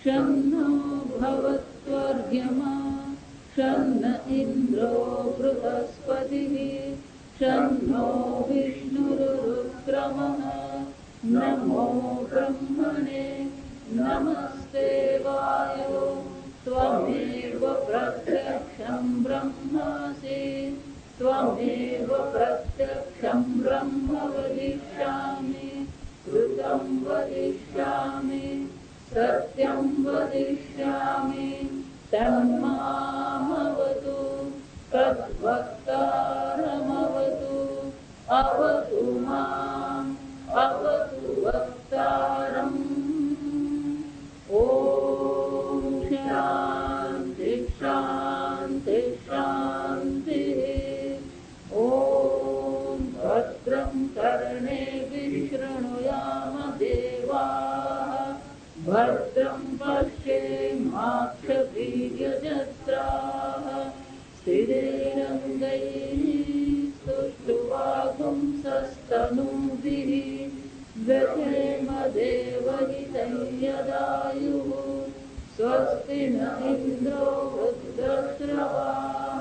शन्नो भवत्वर्यमा शन्न इन्द्रो बृहस्पतिः शन्नो विष्णुरुक्रमः नमो ब्रह्मणे नमस्ते वायो त्वमेव प्रत्यक्षं ब्रह्मासि त्वमेव प्रत्यक्षं ब्रह्म वदिष्यामि ऋतं वदिष्यामि सत्यं वदिष्यामि तन्मामवतु तद्वक्तारमवतु अवतु माम् अवतु वक्तारम् ॐ शान्ति शान्ति शान्तिः ॐ भद्रं कर्णेभिः शृणुयाम देवाः भद्रं पश्येमाक्षभिर्यजत्राः स्थिरैरङ्गैः स्तुष्ट्वागुंसस्तनूभिः व्यथेम देवहितं यदायुः स्वस्ति न इन्द्रो वृद्धश्रवाः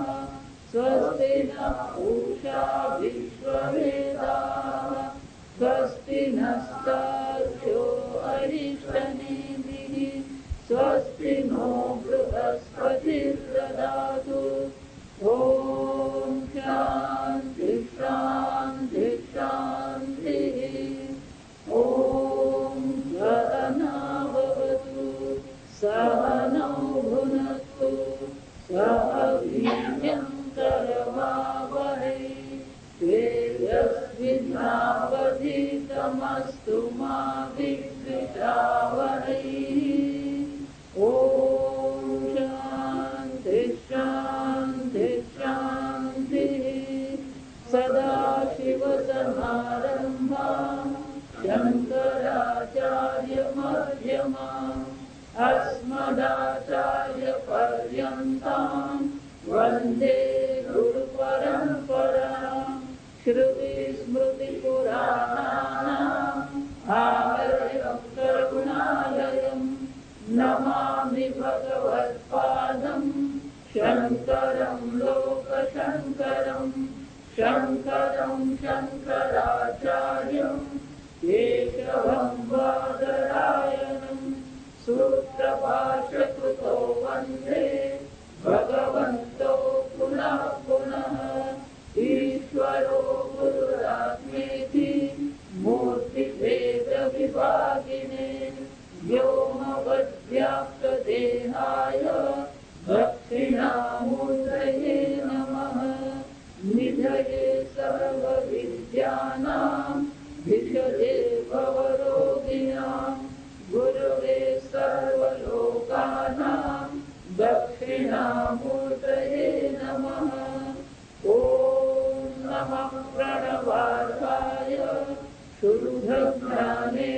स्वस्ति नः पूषा विश्ववेदाः स्वस्ति नस्तार्क्ष्यो अरिष्टनेमिः स्वस्ति नो बृहस्पतिर्ददातु ॐ शान्ति शान्ति शान्तिः ॐ सहनावतु सहनौ भुनक्तु सह वीर्यं करवावहै तेजस्विनावधीतमस्तु मा विद्विषावहै ॐ शान्ति शान्ति शान्तिः सदाशिवसमारम्भां शङ्कराचार्यमध्यमाम् अस्मदाचार्यपर्यन्तां वन्दे गुरुपरम्पराम् श्रुतिस्मृतिपुराणानाम् आलयं करुणालयं नमामि भगवत्पादं शङ्करं लोकशङ्करं शङ्करं शङ्कराचार्यं केशवं बादरायणं सूत्रभाष्यकृतो वन्दे भगवन्तो पुनः पुनः ईश्वरो गुरुरात्मेति मूर्तिभेदविभागिने व्योमवद्व्याप्तदेहाय दक्षिणामूर्तये नमः निधये सर्वविद्यानां भिषजे भवरोगिणां गुरुवे सर्वलोकानां दक्षिणामूर्तये नमः ॐ नमः प्रणवार्हाय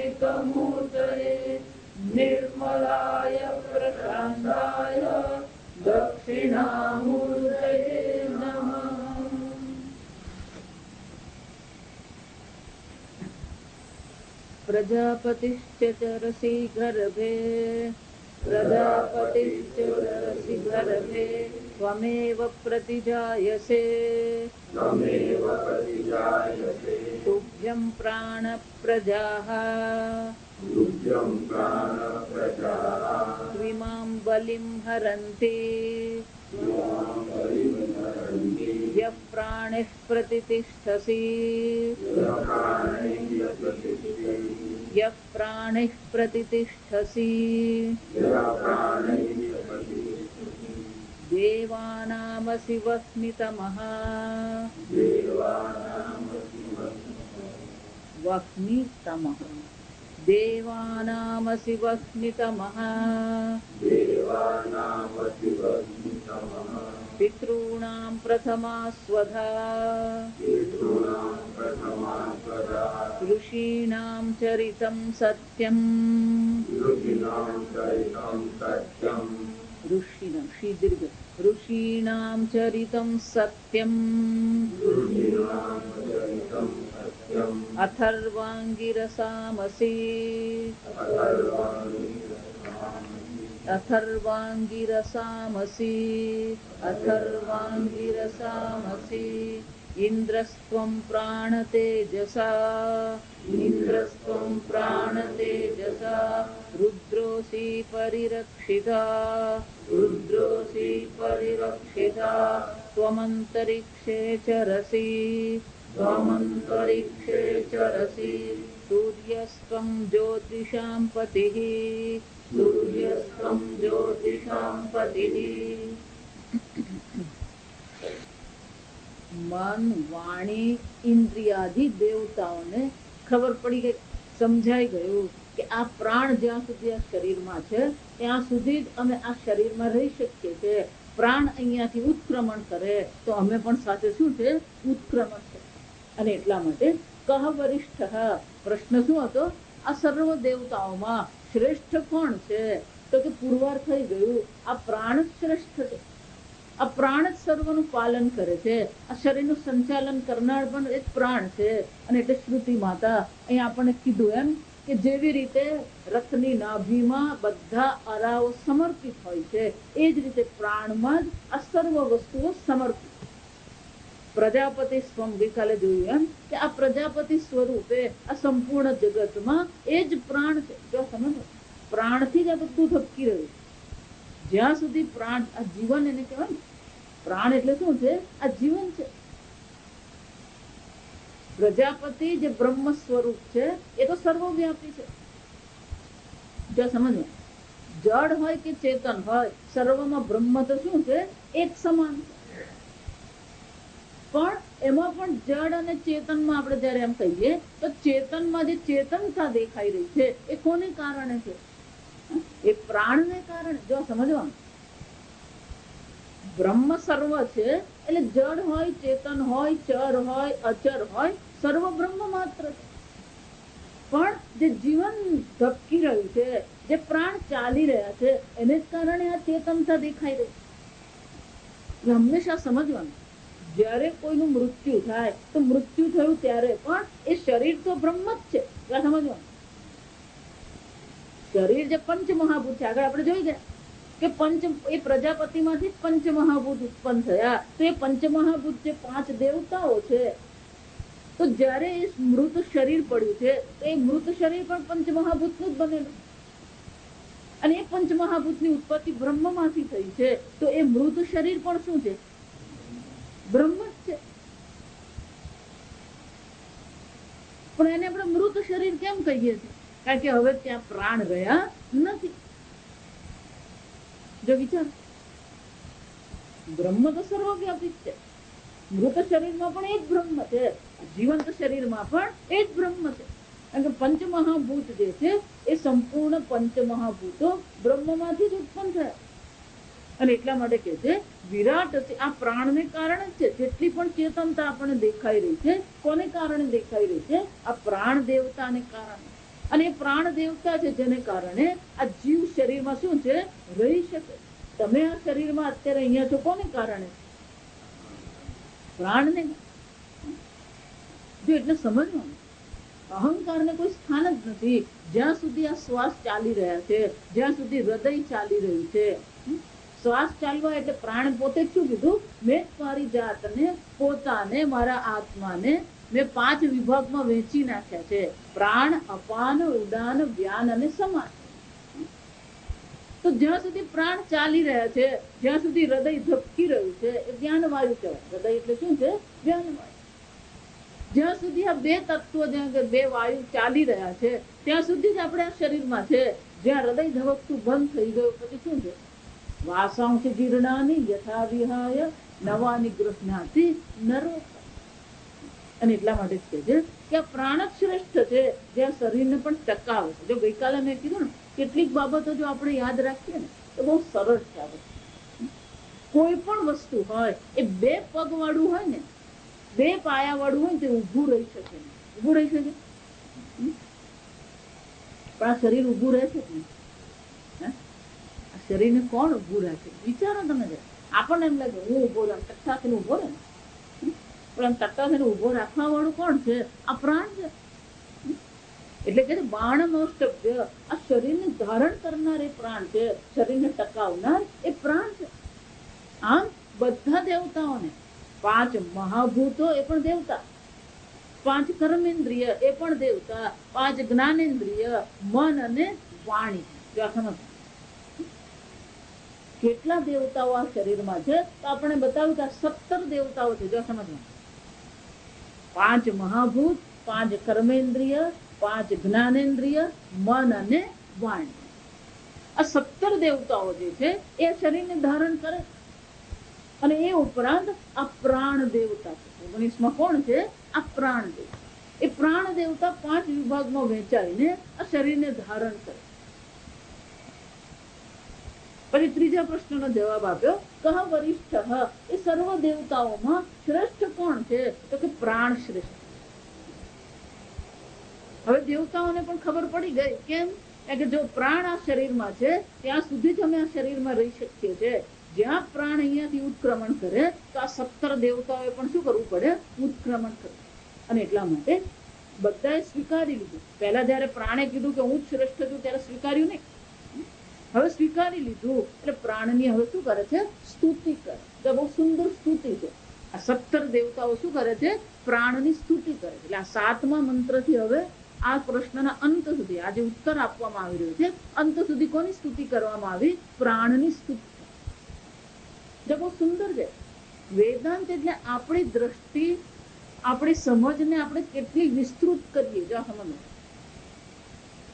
शुद्धज्ञानेकमूर्तये निर्मलाय प्रशान्ताय दक्षिणामूर्तये नमः। प्रजापतिश्च चरसि गर्भे प्रजापतिश्च चरसि गर्भे त्वमेव प्रतिजायसे तुभ्यं प्राणप्रजाः त्विमां बलिं हरन्ति यः प्राणैः प्रतितिष्ठसि यः प्राणैः प्रतितिष्ठसि देवानामसि वह्नितमः वह्नितमः देवानामसि वह्नितमः पितॄणां प्रथमा स्वधा ऋषीणां चरितं सत्यम् ऋषीणां चरितं सत्यम् अथर्वाङ्गिरसामसि अथर्वाङ्गिरसामसि अथर्वाङ्गिरसामसि इन्द्रस्त्वं प्राणतेजसा इन्द्रस्त्वं प्राणतेजसा रुद्रोऽसि परिरक्षिता रुद्रोऽसि परिरक्षिता त्वमन्तरिक्षे चरसि त्वमन्तरिक्षे चरसि सूर्यस्त्वं ज्योतिषां पतिः सूर्यस्त्वं ज्योतिषां पतिः। મન વાણી ઇન્દ્રિયાદિ દેવતાઓને ખબર પડી ગઈ, સમજાઈ ગયું કે આ પ્રાણ જ્યાં સુધી આ શરીરમાં છે ત્યાં સુધી જ અમે આ શરીરમાં રહી શકીએ છીએ. પ્રાણ અહીંયાથી ઉત્ક્રમણ કરે તો અમે પણ સાથે શું છે, ઉત્ક્રમણ છે. અને એટલા માટે કહ વરિષ્ઠ, પ્રશ્ન શું હતો, આ સર્વ દેવતાઓમાં શ્રેષ્ઠ કોણ છે? તો કે પુરવાર થઈ ગયું આ પ્રાણ જ શ્રેષ્ઠ છે. આ પ્રાણ જ સર્વનું પાલન કરે છે. આ શરીરનું સંચાલન કરનાર પણ એક પ્રાણ છે. અને એટલે શ્રુતિ માતા અહીંયા આપણને કીધું એમ કે જેવી રીતે રથની નાભીમાં બધા અરાઓ સમર્પિત હોય છે એ જ રીતે પ્રાણમાં જ આ સર્વ વસ્તુઓ સમર્પિત. પ્રજાપતિ સ્વમ ગઈકાલે જોયું એમ કે આ પ્રજાપતિ સ્વરૂપે આ સંપૂર્ણ જગતમાં એ જ પ્રાણ છે. જો સમજો, પ્રાણથી જ આ બધું ધબકી રહ્યું. જ્યાં સુધી પ્રાણ, આ જીવન એને કહેવાય. પ્રાણ એટલે શું છે? આ જીવન છે. પ્રજાપતિ જે બ્રહ્મ સ્વરૂપ છે એ તો સર્વવ્યાપી છે. જો સમજો, જડ હોય કે ચેતન હોય, સર્વમાં બ્રહ્મ તો શું છે? એક સમાન છે. પણ એમાં પણ જડ અને ચેતનમાં આપણે જયારે એમ કહીએ તો ચેતનમાં જે ચેતનતા દેખાઈ રહી છે એ કોને કારણે છે? એ પ્રાણને કારણે. જો સમજવાનું, બ્રહ્મ સર્વ છે એટલે જડ હોય, ચેતન હોય, ચર હોય, અચર હોય, સર્વ બ્રહ્મ માત્ર છે. પણ જે જીવન ધબકી રહ્યું છે, જે પ્રાણ ચાલી રહ્યા છે એને જ કારણે આ ચેતનતા દેખાઈ રહી છે. હંમેશા સમજવાનું, જયારે કોઈનું મૃત્યુ થાય તો મૃત્યુ થયું ત્યારે પણ એ શરીર તો બ્રહ્મ જ છે. સમજવાનું, શરીર જે પંચમહાભૂત છે, આગળ આપણે જોઈ ગયા કે એ પ્રજાપતિમાંથી પંચમહાભૂત ઉત્પન્ન થયા. તો એ પંચમહાભૂત જે 5 દેવતાઓ છે, તો જયારે એ મૃત શરીર પડ્યું છે તો એ મૃત શરીર પણ પંચમહાભૂતનું જ બનેલું. અને એ પંચમહાભૂતની ઉત્પત્તિ બ્રહ્મમાંથી થઈ છે. તો એ મૃત શરીર પણ શું છે? બ્રહ્મ જ છે. પણ એને આપણે મૃત શરીર કેમ કહીએ છીએ? કારણ કે હવે ત્યાં પ્રાણ રહ્યા નથી. જો વિચાર, બ્રહ્મ તો સર્વવ્યાપી છે. મૃત શરીરમાં પણ એ જ બ્રહ્મ છે, જીવંત શરીરમાં પણ એ જ બ્રહ્મ છે. કારણ કે પંચમહાભૂત જે છે એ સંપૂર્ણ પંચમહાભૂતો બ્રહ્મમાંથી જ ઉત્પન્ન થયા. અને એટલા માટે કે છે વિરાટ છે. આ પ્રાણને કારણે છે. જેટલી પણ ચેતનતા આપણને દેખાઈ રહી છે, કોને કારણે દેખાઈ રહી છે? આ પ્રાણ દેવતાને કારણે. અને એ પ્રાણ દેવતા છે જેને કારણે આ જીવ શરીરમાં શું છે? રહી શકે. તમે આ શરીરમાં અત્યારે અહીંયા છો કોને કારણે? પ્રાણને. જો એટલે સમજવાનું, અહંકારને કોઈ સ્થાન જ નથી. જ્યાં સુધી આ શ્વાસ ચાલી રહ્યા છે, જ્યાં સુધી હૃદય ચાલી રહ્યું છે, શ્વાસ ચાલવા એટલે પ્રાણ પોતે શું કીધું? મેં મારી જાતને, પોતાને, મારા આત્માને મેં 5 વિભાગમાં વહેંચી નાખ્યા છે. પ્રાણ, અપાન, ઉડાન, વ્યાન અને સમાન. તો જ્યાં સુધી પ્રાણ ચાલી રહ્યા છે, જ્યાં સુધી હૃદય ધબકી રહ્યું છે, એ વ્યાન વાયુ કહેવાય. હૃદય એટલે શું છે? વ્યાન વાયુ. જ્યાં સુધી આ 2 તત્વો, જ્યાં 2 વાયુ ચાલી રહ્યા છે ત્યાં સુધી જ આપણે આ શરીરમાં છે. જ્યાં હૃદય ધબકતું બંધ થઈ ગયું પછી શું છે? વાસાંશ જીર્ણાની યથા વિહાય નવાની ગૃહ્ણાતિ નરો. અને એટલા માટે જ કહે છે કે આ પ્રાણ જ શ્રેષ્ઠ છે, જ્યાં શરીરને પણ ટકાવે છે. જો ગઈકાલે મેં કીધું ને, કેટલીક બાબતો જો આપણે યાદ રાખીએ ને તો બહુ સરળ છે આ બધું. કોઈ પણ વસ્તુ હોય એ 2 પગ વાળું હોય ને, 2 પાયા વાળું હોય ને તે ઊભું રહી શકે. ઊભું રહી શકે. પણ આ શરીર ઊભું રહેશે જ નહીં. શરીરને કોણ ઊભું રાખે? વિચારો તમે. આપણને એમ લાગે હું ઊભો રહું, ટટ્ટા થઈને ઊભો રહે. પણ ટટ્ટા થઈને ઊભો રાખવા વાળું કોણ છે? આ પ્રાણ છે. એટલે કે બાણમૌષ્ટભ્ય, આ શરીરને ધારણ કરનાર એ પ્રાણ છે, શરીરને ટકાવનાર એ પ્રાણ છે. આમ બધા દેવતાઓને 5 મહાભૂતો એ પણ દેવતા, 5 કર્મેન્દ્રિય એ પણ દેવતા, 5 જ્ઞાનેન્દ્રિય, મન અને વાણી. કેટલા દેવતાઓ આ શરીરમાં છે તો આપણે બતાવ્યું કે 17 દેવતાઓ છે. જો સમજવાનું, 5 મહાભૂત, 5 કર્મેન્દ્રિય, 5 જ્ઞાનેન્દ્રિય, મન અને વાણી. આ 17 દેવતાઓ જે છે એ શરીરને ધારણ કરે. અને એ ઉપરાંત આ પ્રાણ દેવતા છે. 19માં કોણ છે? આ પ્રાણ દેવતા. એ પ્રાણ દેવતા 5 વિભાગમાં વહેંચાઈને આ શરીરને ધારણ કરે. પછી ત્રીજા પ્રશ્નનો જવાબ આપ્યો, કહ વરિષ્ઠ, એ સર્વ દેવતાઓમાં શ્રેષ્ઠ કોણ છે? તો કે પ્રાણ શ્રેષ્ઠ. હવે દેવતાઓને પણ ખબર પડી ગઈ. કેમ? કે જો પ્રાણ આ શરીરમાં છે ત્યાં સુધી જ અમે આ શરીરમાં રહી શકીએ છીએ. જ્યાં પ્રાણ અહીંયાથી ઉત્ક્રમણ કરે તો આ 17 દેવતાઓએ પણ શું કરવું પડે? ઉત્ક્રમણ કરવું. અને એટલા માટે બધાએ સ્વીકારી લીધું. પહેલા જયારે પ્રાણે કીધું કે હું જ શ્રેષ્ઠ છું ત્યારે સ્વીકાર્યું નહીં. હવે સ્વીકારી લીધું એટલે પ્રાણની હવે શું કરે છે? સ્તુતિ કરે. તો બહુ સુંદર સ્તુતિ છે. આ 17 દેવતાઓ શું કરે છે? પ્રાણની સ્તુતિ કરે. એટલે આ 7મા મંત્રથી હવે આ પ્રશ્નના અંત સુધી, આ જે ઉત્તર આપવામાં આવી રહ્યો છે, અંત સુધી કોની સ્તુતિ કરવામાં આવી? પ્રાણની સ્તુતિ. જે બહુ સુંદર છે. વેદાંત એટલે આપણી દ્રષ્ટિ, આપણી સમજને આપણે કેટલી વિસ્તૃત કરીએ. જો સમજ,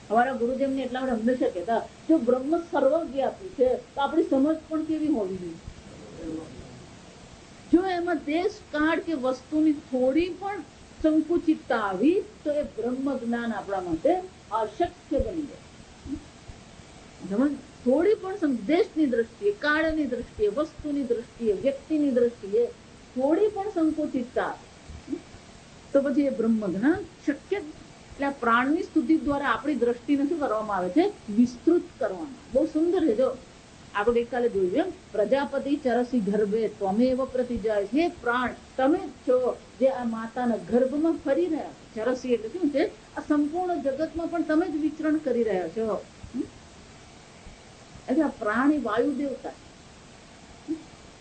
અમારા ગુરુદેવને એટલા માટે હંમેશા કહેતા, જો બ્રહ્મ સર્વવ્યાપી છે તો આપણી સમજ પણ કેવી હોવી જોઈએ? જો એમાં દેશ કાળ કે વસ્તુની થોડી પણ સંકુચિતતા આવી તો એ બ્રહ્મ જ્ઞાન આપણા માટે અશક્ય બની જાય. થોડી પણ દેશની દ્રષ્ટિએ, કાળની દ્રષ્ટિએ, વસ્તુની દ્રષ્ટિએ, વ્યક્તિની દ્રષ્ટિએ થોડી પણ સંકુચિતતા તો પછી એ બ્રહ્મ જ્ઞાન શક્ય. એટલે આ પ્રાણની સ્તુતિ દ્વારા આપણી દ્રષ્ટિને શું કરવામાં આવે છે? વિસ્તૃત કરવામાં. બહુ સુંદર છે. જો આપણે ગઈકાલે જોયું, પ્રજાપતિ ચરસી ગર્ભે ત્વમેવ પ્રતિજાય. હે પ્રાણ, તમે છો જે આ માતાના ગર્ભમાં ફરી રહ્યા છો. ચરસી એટલે શું છે? આ સંપૂર્ણ જગતમાં પણ તમે જ વિચરણ કરી રહ્યા છો. એટલે આ પ્રાણ એ વાયુ દેવતા.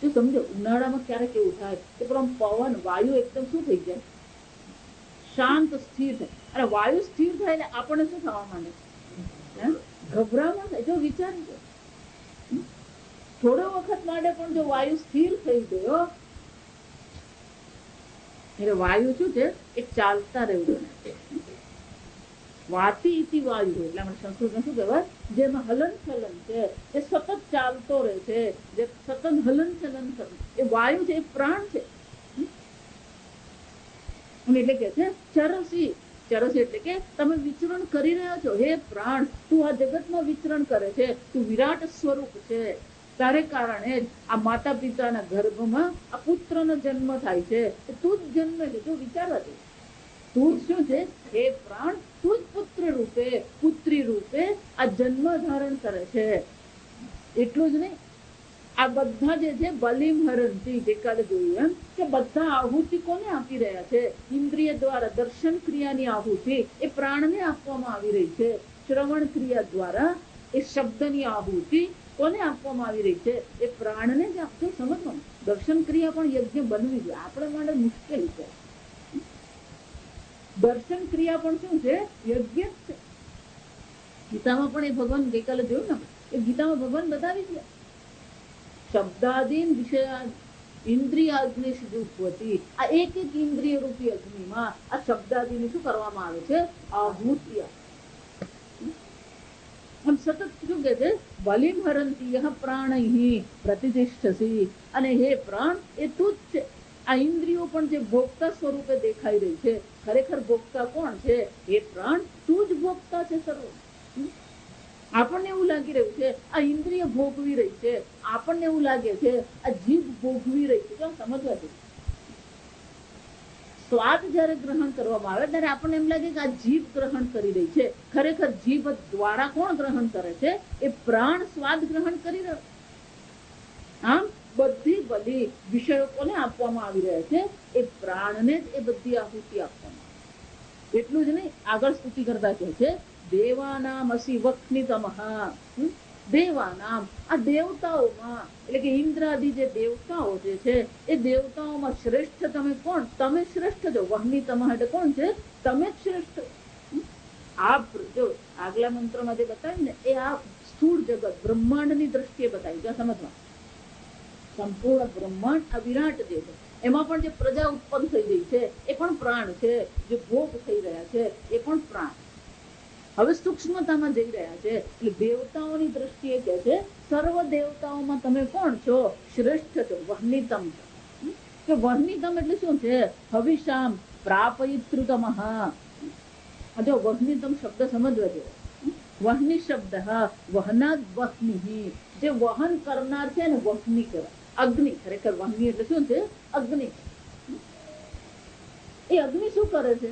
જો સમજો, ઉનાળામાં ક્યારેક એવું થાય કે પવન વાયુ એકદમ શું થઈ જાય? શાંત સ્થિર થાય. અને વાયુ સ્થિર થાય એટલે આપણને શું થવા માંડે? ગભરામણ થાય. જો વિચારી દો, થોડો વખત માટે પણ જો વાયુ સ્થિર થઈ ગયો એટલે વાયુ શું છે? એ ચાલતા રહેવું. વાતી ઇતિ વાયુ, એટલે આપણે સંસ્કૃતમાં શું કહેવાય? જેમાં હલન ચલન છે એ સતત ચાલતો રહે છે, જે સતત હલન ચલન કરે એ વાયુ છે, એ પ્રાણ છે. એટલે કે છે ચરસી. ચરસી એટલે કે તમે વિચરણ કરી રહ્યા છો. હે પ્રાણ, તું આ જગતમાં વિચરણ કરે છે, તું વિરાટ સ્વરૂપ છે. તારે કારણે જ આ માતા પિતાના ગર્ભમાં આ પુત્રનો જન્મ થાય છે. તું જ જન્મે છે. જો વિચારવા દે, તું જ શું છે? હે પ્રાણ, તું જ પુત્ર રૂપે, પુત્રી રૂપે આ જન્મ ધારણ કરે છે. એટલું જ નહીં, આ બધા જે છે બલિમ હરંતી, ગઈકાલે જોયું એમ કે બધા આહુતિ કોને આપી રહ્યા છે? ઇન્દ્રિય દ્વારા દર્શન ક્રિયાની આહુતિ એ પ્રાણને આપવામાં આવી રહી છે. શ્રવણ ક્રિયા દ્વારા એ શબ્દની આહુતિ કોને આપવામાં આવી રહી છે? એ પ્રાણને જ આપજો. સમજવાનું, દર્શન ક્રિયા પણ યજ્ઞ બનવી જોઈએ. આપણા માટે મુશ્કેલ છે. દર્શન ક્રિયા પણ શું છે? યજ્ઞ છે. ગીતામાં પણ એ ભગવાન ગઈકાલે જોયું ને, એ ગીતામાં ભગવાન બતાવી છે શબ્દાદીન વિષયા ઇન્દ્રિયાગ્નિ જુહ્વતિ. આ એક એક ઇન્દ્રિય રૂપી અગ્નિમાં આ શબ્દાદીને શું કરવામાં આવે છે? આહુતિ. આમ સતત શું કે છે? બલિમ હરંતી યહ પ્રાણૈ પ્રતિષ્ઠસી. અને હે પ્રાણ, એ તું જ છે. આ ઇન્દ્રિયો પણ જે ભોગતા સ્વરૂપે દેખાઈ રહી છે, ખરેખર ભોગતા કોણ છે? હે પ્રાણ, તું જ ભોગતા છે સર્વ. આપણને એવું લાગી રહ્યું છે આ ઇન્દ્રિય ભોગવી રહી છે, આપણને એવું લાગે છે આ જીભ ભોગવી રહી છે. સમજવા દે, સ્વાદ જયારે ગ્રહણ કરવામાં આવે ત્યારે આપણને એમ લાગે કે આ જીભ ગ્રહણ કરી રહી છે. ખરેખર જીભ દ્વારા કોણ ગ્રહણ કરે છે? એ પ્રાણ સ્વાદ ગ્રહણ કરી રહ્યો. આમ બધી બધી વિષયો કોને આપવામાં આવી રહ્યા છે? એ પ્રાણને જ એ બધી આહુતિ આપવામાં. એટલું જ નહીં, આગળ સ્તુતિ કરતા કહે છે દેવાનામ અસી વક્નિતમઃ. દેવાનામ, આ દેવતાઓમાં એટલે કે ઇન્દ્રાદિ જે દેવતાઓ જે છે એ દેવતાઓમાં શ્રેષ્ઠ તમે કોણ? તમે શ્રેષ્ઠ છો. વહ્નિતમઃ એટલે કોણ છે? તમે જ શ્રેષ્ઠ. આ જો આગલા મંત્રમાં જે બતાવ્યું ને એ આ સ્થૂળ જગત બ્રહ્માંડની દ્રષ્ટિએ બતાવ્યું. ત્યાં સમજવા સંપૂર્ણ બ્રહ્માંડ આ વિરાટ જે છે એમાં પણ જે પ્રજા ઉત્પન્ન થઈ રહી છે એ પણ પ્રાણ છે, જે ભોગ થઈ રહ્યા છે એ પણ પ્રાણ. હવે સૂક્ષ્મતામાં જઈ રહ્યા છે એટલે દેવતાઓની દ્રષ્ટિએ કહે છે સર્વ દેવતાઓમાં તમે કોણ છો? શ્રેષ્ઠ છો. વહ્નિતમ કે વહ્નિતમ એટલે શું છે? હવિષામ પ્રાપયિતૃતમઃ. જો વહ્નિતમ શબ્દ સમજવા જેવો. વહ્નિ શબ્દ વહનાદ વહ્નિ, જે વહન કરનાર છે ને વહ્નિ કહેવાય. અગ્નિ, ખરેખર વહ્નિ એટલે શું છે? અગ્નિ. એ અગ્નિ શું કરે છે?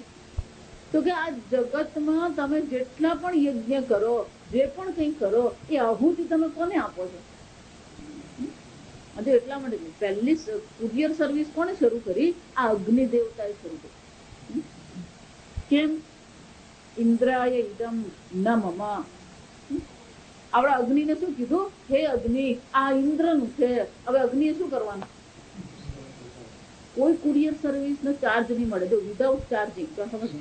તો કે આ જગતમાં તમે જેટલા પણ યજ્ઞ કરો, જે પણ કંઈ કરો, એ આહુતિ તમે કોને આપો છો? એટલા માટે પહેલી કુરિયર સર્વિસ કોને શરૂ કરી? આ અગ્નિ દેવતાએ શરૂ કરી. કેમ? ઇન્દ્રાય ઇદમ ન મમ. આપણા અગ્નિને શું કીધું? હે અગ્નિ, આ ઇન્દ્રનું છે. હવે અગ્નિએ શું કરવાનું? કોઈ કુરિયર સર્વિસ નો ચાર્જ નહીં મળે. જો વિધાઉટ ચાર્જિંગ. તો સમજ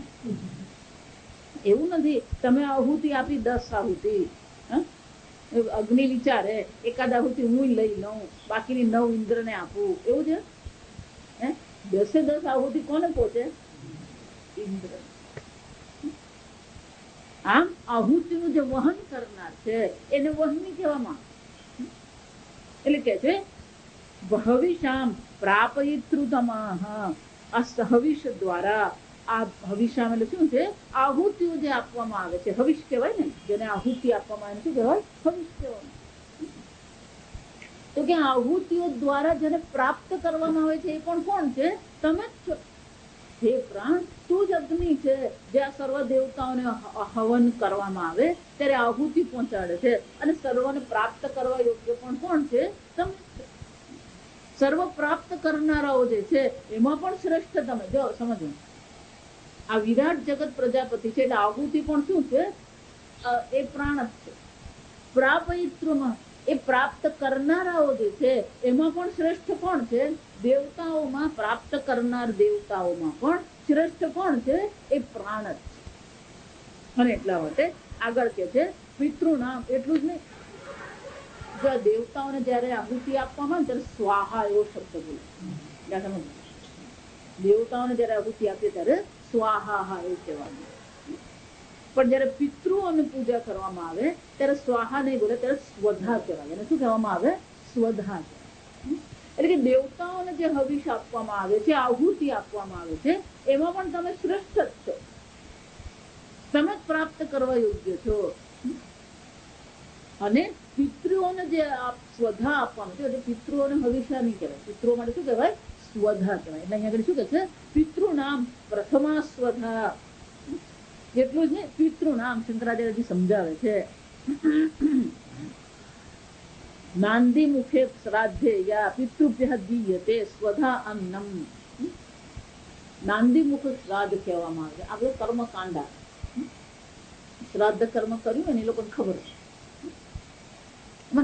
એવું નથી તમે આહુતિ આપી 10 આહુતિ. અગ્નિ વિચારે એકાદ આહુતિ હું લઈ લઉં, બાકીની 9 ઇન્દ્રને આપું, એવું છે? 10 આહુતિ કોને પહોંચે? ઇન્દ્ર. આમ આહુતિનું જે વહન કરનાર છે એને વહની કહેવામાં. એટલે કે છે હવિષામ પ્રાપયિતૃતમઃ. આ હવિષ દ્વારા, આ હવિષામ એટલે શું છે? આહુતિઓ જે આપવામાં આવે છે. હવિષ કહેવાય ને જેને આહુતિ આપવામાં આવે શું કહેવાય? હવિષ કહેવાય. તો કે આહુતિઓ દ્વારા જેને પ્રાપ્ત કરવામાં આવે છે એ પણ કોણ છે? તમે જ છો. હે પ્રાણ, તું જ અગ્નિ છે જે આ સર્વ દેવતાઓને હવન કરવામાં આવે ત્યારે આહુતિ પહોંચાડે છે, અને સર્વને પ્રાપ્ત કરવા યોગ્ય પણ કોણ છે? તમે. સર્વ પ્રાપ્ત કરનારાઓ જે છે એમાં પણ શ્રેષ્ઠ તમે. જો સમજો, આ વિરાટ જગત પ્રજાપતિ છે એટલે આહુતિ પણ શું છે? એ પ્રાણ જ છે. પ્રાપયિત્રમાં એ પ્રાપ્ત કરનારાઓ જે છે એમાં પણ શ્રેષ્ઠ કોણ છે? દેવતાઓમાં પ્રાપ્ત કરનાર દેવતાઓમાં પણ શ્રેષ્ઠ કોણ છે? એ પ્રાણ જ છે. અને એટલા માટે આગળ કે છે પિતૃનામ. એટલું જ નહીં, જો દેવતાઓને જયારે આહુતિ આપવામાં ત્યારે સ્વાહા એવો શબ્દ બોલે. દેવતાઓને જયારે આહુતિ આપીએ ત્યારે સ્વાહા એવું કહેવાનું. પણ જયારે પિતૃઓની પૂજા કરવામાં આવે ત્યારે સ્વાહા નહીં બોલે, ત્યારે સ્વધા કહેવાય. એને શું કહેવામાં આવે? સ્વધા કહેવાય. એટલે કે દેવતાઓને જે હવિષ આપવામાં આવે છે, આહુતિ આપવામાં આવે છે, એમાં પણ તમે શ્રેષ્ઠ જ છો. તમે જ પ્રાપ્ત કરવા યોગ્ય છો. અને પિતૃઓને જે સ્વધા આપવાનું છે, એટલે પિતૃઓને હવિષા નહીં કહેવાય. પિતૃઓ માટે શું કહેવાય? સ્વધા કહેવાય. એટલે અહીંયા આગળ શું કહે છે? પિતૃનામ પ્રથમા સ્વધા. એટલું જ નહીં, પિતૃનામ શંકરાચાર્યજી સમજાવે છે નાંદી મુખે શ્રાદ્ધે યા પિતૃભ્ય દીયતે સ્વધા અન્નમ. નાંદી મુખ શ્રાદ્ધ કહેવામાં આવે. આપણે કર્મકાંડ શ્રાદ્ધ કર્મ કર્યું એને એ લોકોને ખબર છે.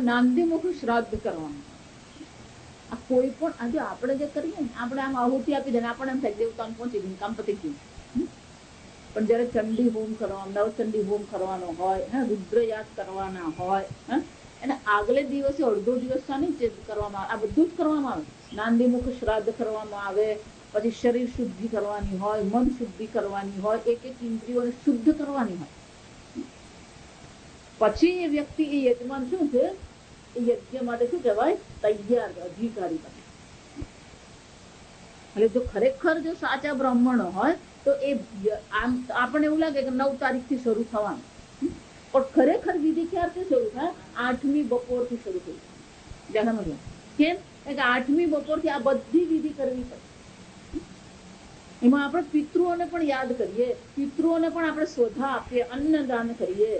નાંદી મુખ શ્રાદ્ધ કરવાનું. આ કોઈ પણ આજે આપણે જે કરીએ ને, આપણે આમ આહુતિ આપી દે ને આપણે એમ થાય દેવતાને પહોંચી ગયું, કામ પતી ગયું. પણ જયારે ચંડી હોમ કરવાનો, નવચંડી હોમ કરવાનો હોય, રુદ્ર યાદ કરવાના હોય, એને આગલે દિવસે અડધો દિવસ કરવામાં આવે. આ બધું જ કરવામાં આવે. નાંદી મુખ શ્રાદ્ધ કરવામાં આવે, પછી શરીર શુદ્ધિ કરવાની હોય, મન શુદ્ધિ કરવાની હોય, એક એક ઇન્દ્રિયોને શુદ્ધ કરવાની હોય. પછી એ વ્યક્તિ, એ યજમાન શું છે? એ યજ્ઞ માટે શું કહેવાય? તૈયાર અધિકારી બને. એટલે જો ખરેખર જો સાચા બ્રાહ્મણો હોય તો એ આપણને એવું લાગે કે 9 તારીખથી શરૂ થવાનું, પણ ખરેખર વિધિ ક્યારથી શરૂ થાય? 8મી બપોરથી શરૂ થઈ જાય. કેમ? કે 8મી બપોરથી આ બધી વિધિ કરવી પડે. એમાં આપણે પિતૃઓને પણ યાદ કરીએ, પિતૃઓને પણ આપણે સ્વધા આપીએ, અન્નદાન કરીએ.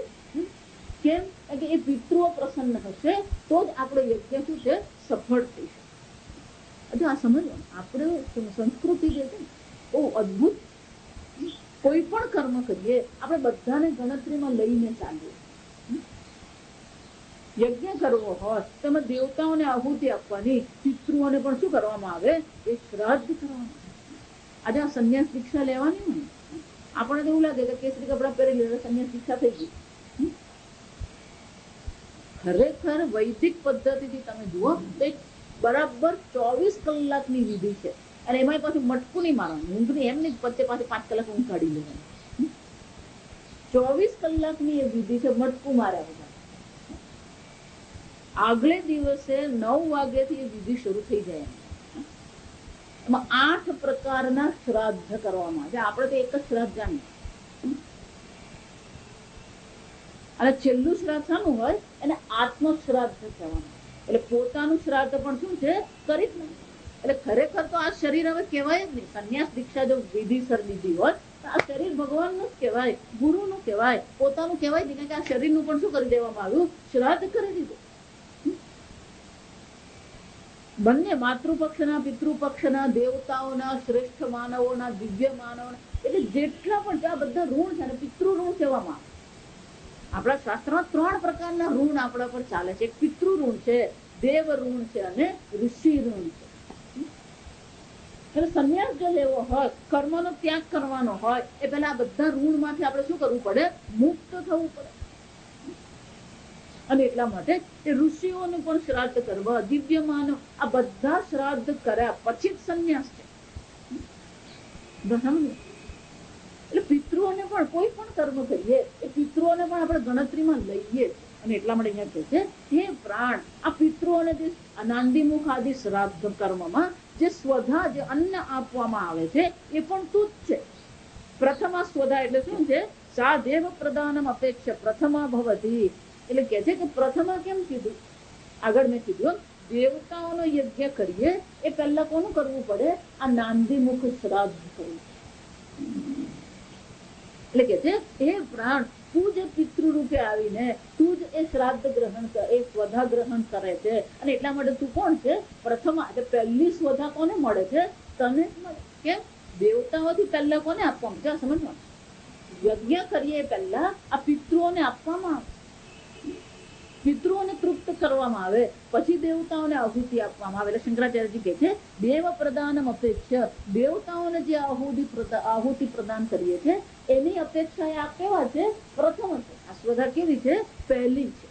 કેમ? કે એ પિતૃઓ પ્રસન્ન હશે તો જ આપણો યજ્ઞ શું છે? સફળ થઈ શકે. આ સમજવાનું. આપણે સંસ્કૃતિ જે છે બહુ અદભુત. કોઈ પણ કર્મ કરીએ આપણે બધાને ગણતરીમાં લઈને ચાલીએ. યજ્ઞ કરવો હોય તો એમાં દેવતાઓને આહુતિ આપવાની, પિતૃઓને પણ શું કરવામાં આવે? એ શ્રાદ્ધ કરવામાં આવે. આજે આ સંન્યાસ દીક્ષા લેવાની હોય આપણને તો એવું લાગે કે કેસરી કપડા પહેરી લે સંન્યાસ દીક્ષા થઈ ગઈ. ખરેખર વૈદિક પદ્ધતિથી તમે જુઓ તો બરાબર 24 કલાકની વિધિ છે. અને એમાં પાછું મટકું નહીં મારવાનું, ઊંઘની એમ નહીં વચ્ચે પાછી 5 કલાક ઊંઘ કાઢી લેવાની. 24 કલાકની એ વિધિ છે. મટકું માર્યા વગર આગલે દિવસે 9 વાગ્યાથી એ વિધિ શરૂ થઈ જાય. એમાં 8 પ્રકારના શ્રાદ્ધ કરવામાં આવે. આપણે તો એક જ શ્રાદ્ધ જાણીએ. અને છેલ્લું શ્રાદ્ધ શાનું હોય? એને આત્મ શ્રાદ્ધ કહેવાનું. એટલે પોતાનું શ્રાદ્ધ પણ શું છે? કરી જ નહીં. એટલે ખરેખર તો આ શરીર હવે કહેવાય જ નહીં. સંન્યાસ દીક્ષા જો વિધિસર લીધી હોય તો આ શરીર ભગવાનનું જ કહેવાય, ગુરુનું કહેવાય, પોતાનું કહેવાય નહીં. કે આ શરીરનું પણ શું કરી દેવામાં આવ્યું? શ્રાદ્ધ કરી દીધું. બંને માતૃપક્ષના, પિતૃપક્ષના, દેવતાઓના, શ્રેષ્ઠ માનવોના, દિવ્ય માનવોના, એટલે જેટલા પણ છે આ બધા ઋણ છે. અને પિતૃ ઋણ કહેવામાં આવે. આપણા શાસ્ત્રમાં 3 પ્રકારના ઋણ આપણા પર ચાલે છે. એક પિતૃ ઋણ છે, દેવ ઋણ છે અને ઋષિ ઋણ છે. એટલે સંન્યાસ જો લેવો હોય, કર્મનો ત્યાગ કરવાનો હોય, એ પહેલા આ બધા ઋણમાંથી આપણે શું કરવું પડે? મુક્ત થવું પડે. અને એટલા માટે એ ઋષિઓનું પણ શ્રાદ્ધ કરવા, દિવ્ય માનવ, આ બધા શ્રાદ્ધ કર્યા પછી જ સંન્યાસ છે. એટલે પિતૃઓને પણ કોઈ પણ કર્મ કરીએ એ પિતૃઓને પણ આપણે ગણતરીમાં લઈએ. અને એટલા માટે અહીંયા કહે છે, હે પ્રાણ, આ પિતૃઓને જે નાંદીમુખ આદિ શ્રાદ્ધ કર્મમાં જે સ્વધા, જે અન્ન આપવામાં આવે છે એ પણ તું જ છે. પ્રથમા સ્વધા એટલે શું છે? સા દેવ પ્રદાનમ અપેક્ષા પ્રથમા ભવતી. એટલે કે છે કે પ્રથમા કેમ કીધું? આગળ મેં કીધું દેવતાઓનો યજ્ઞ કરીએ એ પહેલા કોનું કરવું પડે? આ નાંદીમુખ શ્રાદ્ધ કરવું. એટલે કે છે, હે પ્રાણ, તું જ પિતૃ રૂપે આવીને તું જ એ શ્રાદ્ધ ગ્રહણ કરે, એ સ્વધા ગ્રહણ કરે છે. અને એટલા માટે તું કોણ છે? પ્રથમા. એટલે પહેલી સ્વધા કોને મળે છે? તને જ મળે. કેમ? દેવતાઓથી પહેલા કોને આપવામાં? ક્યાં સમજવાનું? યજ્ઞ કરીએ પહેલા આ પિતૃઓને આપવામાં આવે, પિતૃઓને તૃપ્ત કરવામાં આવે, પછી દેવતાઓને આહુતિ આપવામાં આવે. એટલે શંકરાચાર્યજી કહે છે, દેવ પ્રદાનમ અપેક્ષા, દેવતાઓને જે આહુતિ પ્રદાન કરીએ છીએ એની અપેક્ષા એ આ કેવા છે? પ્રથમ છે. આ સ્વધા કેવી છે? પહેલી છે.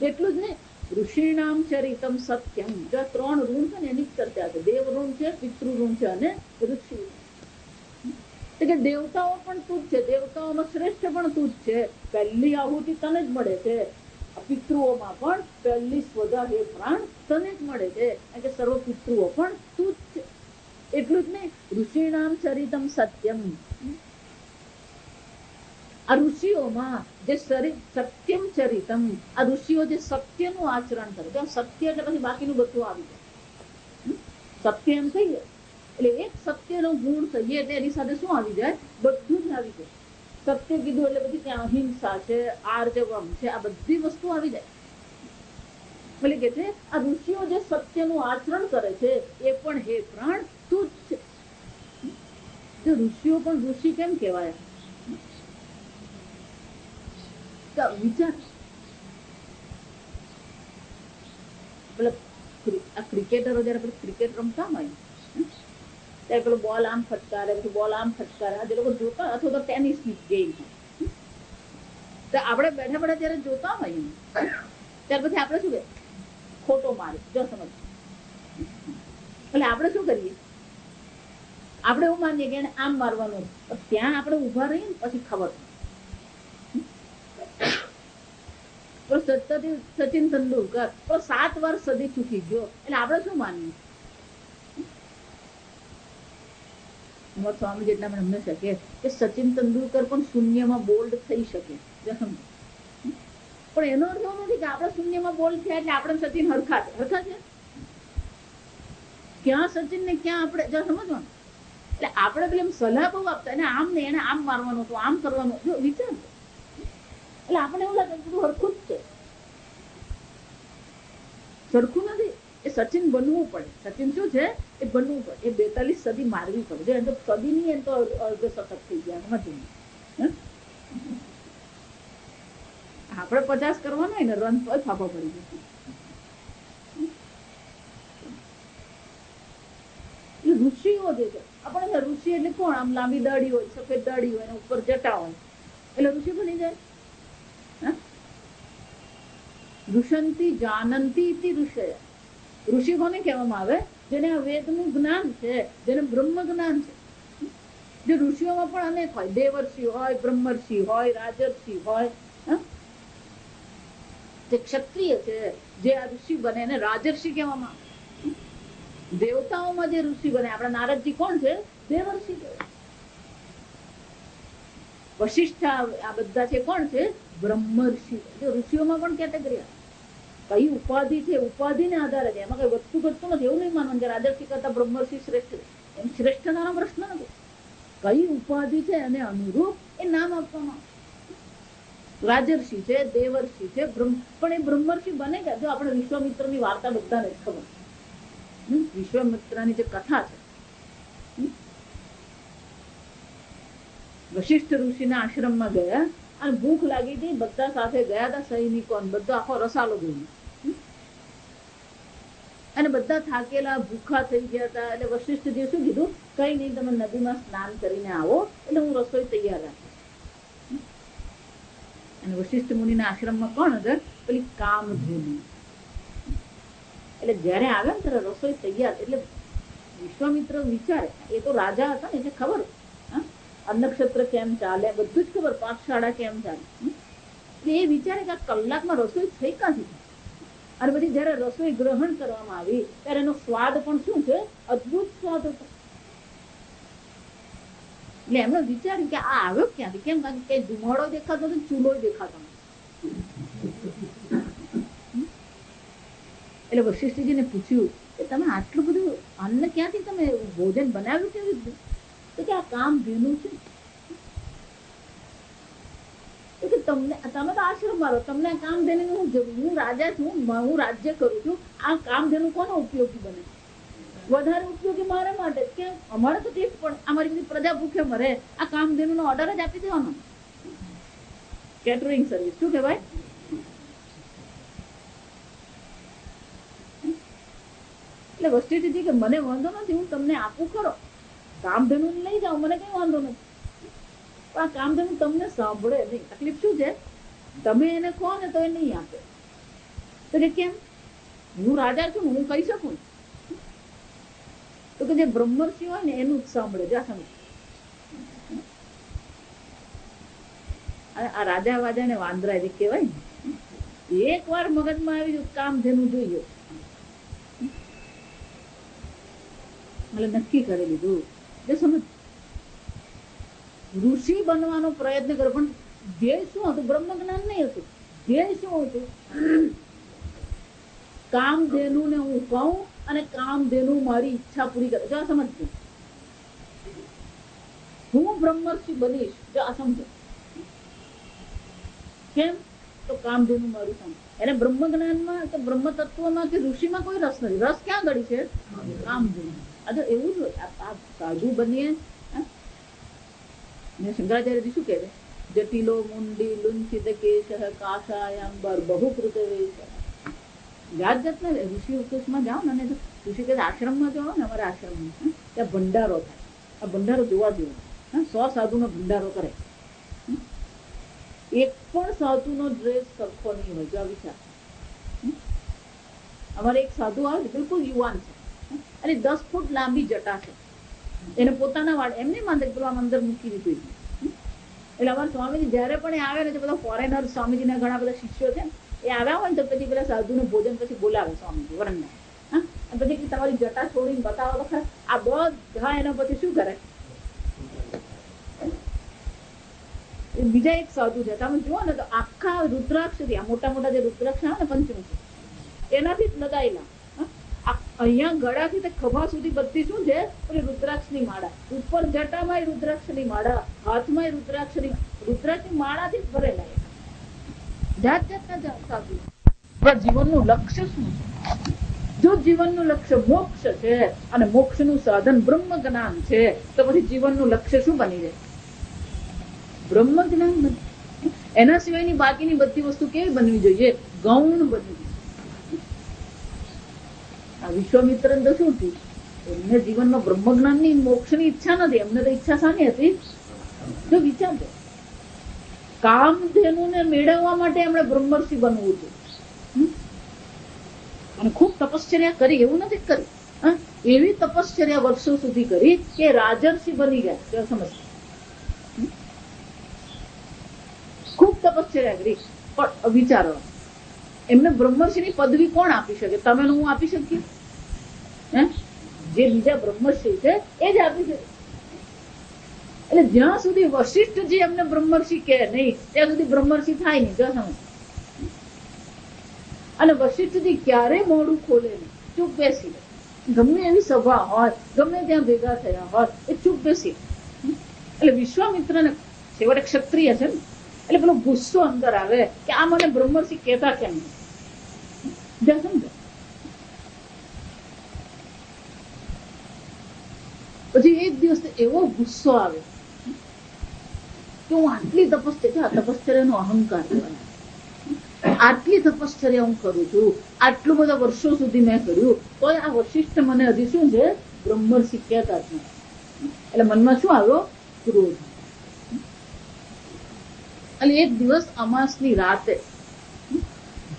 એટલું જ નહીં, ઋષિણામ ચરિતમ સત્યમ. જો 3 ઋણ છે ને એની જ ચર્ચા છે. દેવ ઋણ છે, પિતૃ ઋણ છે અને ઋષિ. કે દેવતાઓ પણ તું જ છે, દેવતાઓમાં શ્રેષ્ઠ પણ તું જ છે. પહેલી આહુતિ તને જ મળે છે. પિતૃઓમાં પણ પહેલી સ્વધા, હે પ્રાણ, તને જ મળે છે. કે સર્વ પિતૃઓ પણ તું જ છે. એટલું જ નહીં, ઋષિણામ ચરિતમ સત્યમ. આ ઋષિઓમાં જે સત્યમ ચરિતમ, આ ઋષિઓ જે સત્યનું આચરણ કરે છે. સત્ય એટલે પછી બાકીનું બધું આવી જાય. સત્ય એમ કહીએ એટલે એક સત્યનો ગુણ કહીએ એટલે એની સાથે શું આવી જાય? બધું જ આવી જાય. સત્ય કીધું એટલે પછી ત્યાં અહિંસા છે, આર્જવમ છે, આ બધી વસ્તુ આવી જાય. એટલે કે છે આ ઋષિઓ જે સત્યનું આચરણ કરે છે એ પણ હે પ્રાણ તું જ છે. ઋષિઓ પણ ઋષિ કેમ કહેવાય? વિચાર, આ ક્રિકેટરો જયારે ક્રિકેટ રમતા હોય ત્યારે પેલો બોલ આમ ફટકારે, પછી બોલ આમ ફટકારે, આ જે લોકો જોતા, અથવા તો ટેનિસ ની ગેમ તો આપણે બેઠા બેઠા જયારે જોતા હોય ત્યાર પછી આપણે શું કે ખોટો મારે, જો સમજ. એટલે આપણે શું કરીએ? આપણે એવું માનીએ કે એને આમ મારવાનું. ત્યાં આપણે ઉભા રહીએ ને પછી ખબર. સચિન તેંડુલકર 7 વાર સદી ચૂકી ગયો એટલે આપણે શું માનીએ? સ્વામી જેટલા મને હંમેશા કહે કે સચિન તેંડુલકર પણ શૂન્યમાં બોલ્ડ થઈ શકે, પણ એનો અર્થ એવો નથી કે આપણે શૂન્યમાં બોલ્ડ થયા એટલે આપણે સચિન હરખા છે. ક્યાં સચિન ને ક્યાં આપણે સમજવાનું. એટલે આપણે પેલી સલાહ બહુ આપતા, એને આમ ને એને આમ મારવાનું હતું, આમ કરવાનું, જો વિચાર. એટલે આપણે એવું લાગે બધું હરખું જ છે, સરખું નથી. એ સચિન બનવું પડે. સચિન શું છે એ બનવું પડે. એ 42 સદી મારવી પડે. જો એમ તો સદી નહીં એમ તો અર્ધ શતક થઈ ગયા. સમજવું આપણે 50 કરવાનો હોય ને રન તો ફાફા પડી જાય. ઋષિઓ જે છે આપણે ઋષિ એટલે કોણ? આમ લાંબી દાઢી હોય, સફેદ દાઢી હોય, ઉપર જટા હોય એટલે ઋષિ બની જાય. ઋષંતી જાનંતી ઇતિ ઋષય. ઋષિ કોને કહેવામાં આવે? જેને આ વેદનું જ્ઞાન છે, જેને બ્રહ્મ જ્ઞાન છે. જે ઋષિઓમાં પણ અનેક હોય, દેવર્ષિ હોય, બ્રહ્મર્ષિ હોય, રાજર્ષિ હોય. જે ક્ષત્રિય છે જે આ ઋષિ બને એને રાજર્ષિ કહેવામાં આવે. દેવતાઓમાં જે ઋષિ બને, આપણા નારદજી કોણ છે? દેવર્ષિ. વશિષ્ઠ આ બધા છે કોણ છે? બ્રહ્મર્ષિ. ઋષિઓમાં પણ કેટેગરી આવે. કઈ ઉપાધિ છે ઉપાધિને આધારે છે. એમાં કઈ વધતું ઘટતું નથી એવું નહીં માનવાનું કે રાજર્ષિ કરતા બ્રહ્મર્ષિ શ્રેષ્ઠ છે. એમ શ્રેષ્ઠતાનો પ્રશ્ન નથી. કઈ ઉપાધિ છે અને અનુરૂપ એ નામ આપવામાં આવે. રાજર્ષિ છે, દેવર્ષિ છે, પણ એ બ્રહ્મર્ષિ બને કે જો આપણે વિશ્વામિત્રની વાર્તા બધાને ખબર. વિશ્વામિત્રની જે કથા છે, વશિષ્ઠ ઋષિના આશ્રમમાં ગયા અને ભૂખ લાગી હતી. બધા સાથે ગયા હતા સૈનિકો, બધો આખો રસાલો ગયો અને બધા થાકેલા ભૂખા થઈ ગયા હતા. એટલે વશિષ્ઠજીએ શું કીધું? કઈ નહીં, તમે નદીમાં સ્નાન કરીને આવો એટલે હું રસોઈ તૈયાર રાખીશ. અને વશિષ્ઠ મુનિના આશ્રમમાં કોણ હતા? પેલી કામધેનુ. એટલે જયારે આવે ને ત્યારે રસોઈ તૈયાર. એટલે વિશ્વામિત્ર વિચારે, એ તો રાજા હતા ને એટલે ખબર અન્નક્ષેત્ર કેમ ચાલે બધું જ ખબર, પાકશાળા કેમ ચાલે. એટલે એ વિચારે કે આ કલાકમાં રસોઈ થઈ ક્યાંથી? અને પછી જયારે રસોઈ ગ્રહણ કરવામાં આવી ત્યારે એનો સ્વાદ પણ શું છે? અદભુત સ્વાદ હતો. એટલે એમણે વિચાર્યું કે આ આવ્યો ક્યાંથી? કેમ? કારણ કે ધુમાડો દેખાતો નથી, ચૂલો દેખાતો નથી. એટલે વશિષ્ઠજીને પૂછ્યું કે તમે આટલું બધું અન્ન ક્યાંથી, તમે ભોજન બનાવ્યું કેવી રીતે? તો કે આ કામ ધેનું છે. કે તમે તો આશ્રમ વાળો, તમને કામ ધેનું હું જરૂર? હું રાજા છું, હું રાજ્ય કરું છું. આ કામ ધેનું કોનો ઉપયોગી બને? વધારે ઉપયોગી મારા માટે. કે અમારે તો ટેસ્ટ પણ અમારી બધી પ્રજા ભૂખે મરે. આ કામ ધેનું નો ઓર્ડર જ આપી દેવાનો. કેટરિંગ સર્વિસ શું કહેવાય? એટલે વશિષ્ઠજી કે મને વાંધો નથી, હું તમને આપું ખરો. કામધેનુ લઈ જાઓ, મને કઈ વાંધો નથી. પણ આ કામધેનુ તમને સાંભળે નહીં. તકલીફ શું છે? તમે એને કહો ને તો એ નહીં આપે. તો કે કેમ? હું રાજા છું, હું કહી શકું. તો કે જે બ્રહ્મર્ષિ હોય ને એનું જ સાંભળે. જા સમજ. આ રાજા વાજા ને વાંદરા જે કહેવાય ને, એક વાર મગજમાં આવી ગયું કામધેનુ જોઈએ એટલે નક્કી કરી લીધું. સમજ, ઋષિ બનવાનો પ્રયત્ન કર્યો પણ ધ્યેય શું હતું? બ્રહ્મ જ્ઞાન નહીં હતું. ધ્યેય શું હતું? કામધેનુ ને હું કહું અને કામધેનુ મારી ઈચ્છા પૂરી કરે. જો આ સમજજો, હું બ્રહ્મર્ષિ બનીશ. જો આ સમજો. કેમ? તો કામધેનુ મારું સમજ. એને બ્રહ્મ જ્ઞાનમાં કે બ્રહ્મ તત્વમાં કે ઋષિમાં કોઈ રસ નથી. રસ ક્યાં ગળી છે? કામધેનુ. આ તો એવું જ હોય. આ સાધુ બનીએ ને શંકરાચાર્યજી શું કહે? જટિલો મુંડી લુંચિત કેશ કાશાયાંબર બહુકૃત વેશ. જાત જાતના ઋષિ ઉપદેશમાં જાઓ ને તો ઋષિ કે આશ્રમમાં જાઓ ને, અમારા આશ્રમમાં ત્યાં ભંડારો થાય. આ ભંડારો જોવા જેવો. 100 સાધુનો ભંડારો કરે. એક પણ સાધુનો ડ્રેસ સરખો નહીં હોય. જો આ વિચાર. અમારે એક સાધુ આવે બિલકુલ યુવાન છે અને 10 ફૂટ લાંબી જટા છે. એને પોતાના વાળ એમને માનતા પેલું આમ અંદર મૂકી દીધું. એટલે અમારા સ્વામીજી જયારે પણ આવે ને, બધા ફોરેનર સ્વામીજીના ઘણા બધા શિષ્યો છે, એ આવ્યા હોય ને તો પછી પેલા સાધુનું ભોજન પછી બોલાવે સ્વામીજી વરણના. પછી તમારી જટા છોડીને બતાવો તો ખરા. આ બધા એના પછી શું કરે? બીજા એક સાધુ છે, તમે જુઓ ને તો આખા રુદ્રાક્ષ થી, આ મોટા મોટા જે રુદ્રાક્ષ આવે ને પંચમુખી, એનાથી જ લગાયેલા. અહીંયા ગળાથી તે ખભા સુધી બધી શું છે? રુદ્રાક્ષની માળા. ઉપર જટામાં રુદ્રાક્ષની માળા, હાથમાં રુદ્રાક્ષની માળાથી જ ભરેલા. જાત જાતના સાધુ. જીવનનું લક્ષ્ય શું છે? જો જીવનનું લક્ષ્ય મોક્ષ છે અને મોક્ષનું સાધન બ્રહ્મ જ્ઞાન છે, તો પછી જીવનનું લક્ષ્ય શું બની જાય? બ્રહ્મ જ્ઞાન બને. એના સિવાયની બાકીની બધી વસ્તુ કેવી બનવી જોઈએ? ગૌણ બનવી જોઈએ. આ વિશ્વામિત્ર તો શું થયું? એમને જીવનમાં બ્રહ્મ જ્ઞાનની મોક્ષની ઈચ્છા નથી. એમને તો ઈચ્છા શાની હતી? જો વિચારજો, કામધેનુને મેળવવા માટે એમણે બ્રહ્મર્ષિ બનવું હતું અને ખૂબ તપશ્ચર્યા કરી. એવું નથી કરી, એવી તપશ્ચર્યા વર્ષો સુધી કરી કે રાજર્ષિ બની ગયા. સમજ, ખૂબ તપશ્ચર્યા કરી. પણ વિચારો, એમને બ્રહ્મર્ષિની પદવી કોણ આપી શકે? તમે હું આપી શકીએ? જે બીજા બ્રહ્મર્ષિ છે એ જ આપી શકે. એટલે જ્યાં સુધી વશિષ્ઠજી એમને બ્રહ્મર્ષિ કહે નહીં, ત્યાં સુધી બ્રહ્મર્ષિ થાય નહીં. જો સમજ. અને વશિષ્ઠજી ક્યારેય મોઢું ખોલે નહીં, ચૂપ બેસી રહે. ગમે એવી સભા હોય, ગમે ત્યાં ભેગા થયા હોય, એ ચૂપ બેસી. એટલે વિશ્વામિત્રને છેવટે ક્ષત્રિય છે ને, એટલે પેલો ગુસ્સો અંદર આવે કે આ મને બ્રહ્મર્ષિ કહેતા કેમ નહીં? સમજો. પછી એક દિવસ એવો ગુસ્સો આવે કે હું આટલી તપશ્ચર્યાનો અહંકાર કહેવાય. આટલી તપશ્ચર્યા હું કરું છું, આટલું બધા વર્ષો સુધી મેં કર્યું, તો આ વશિષ્ઠ મને હજી શું છે? બ્રહ્મર્ષિ કહેતા જ નથી. એટલે મનમાં શું આવ્યો? ક્રોધ. એટલે એક દિવસ અમાસની રાતે,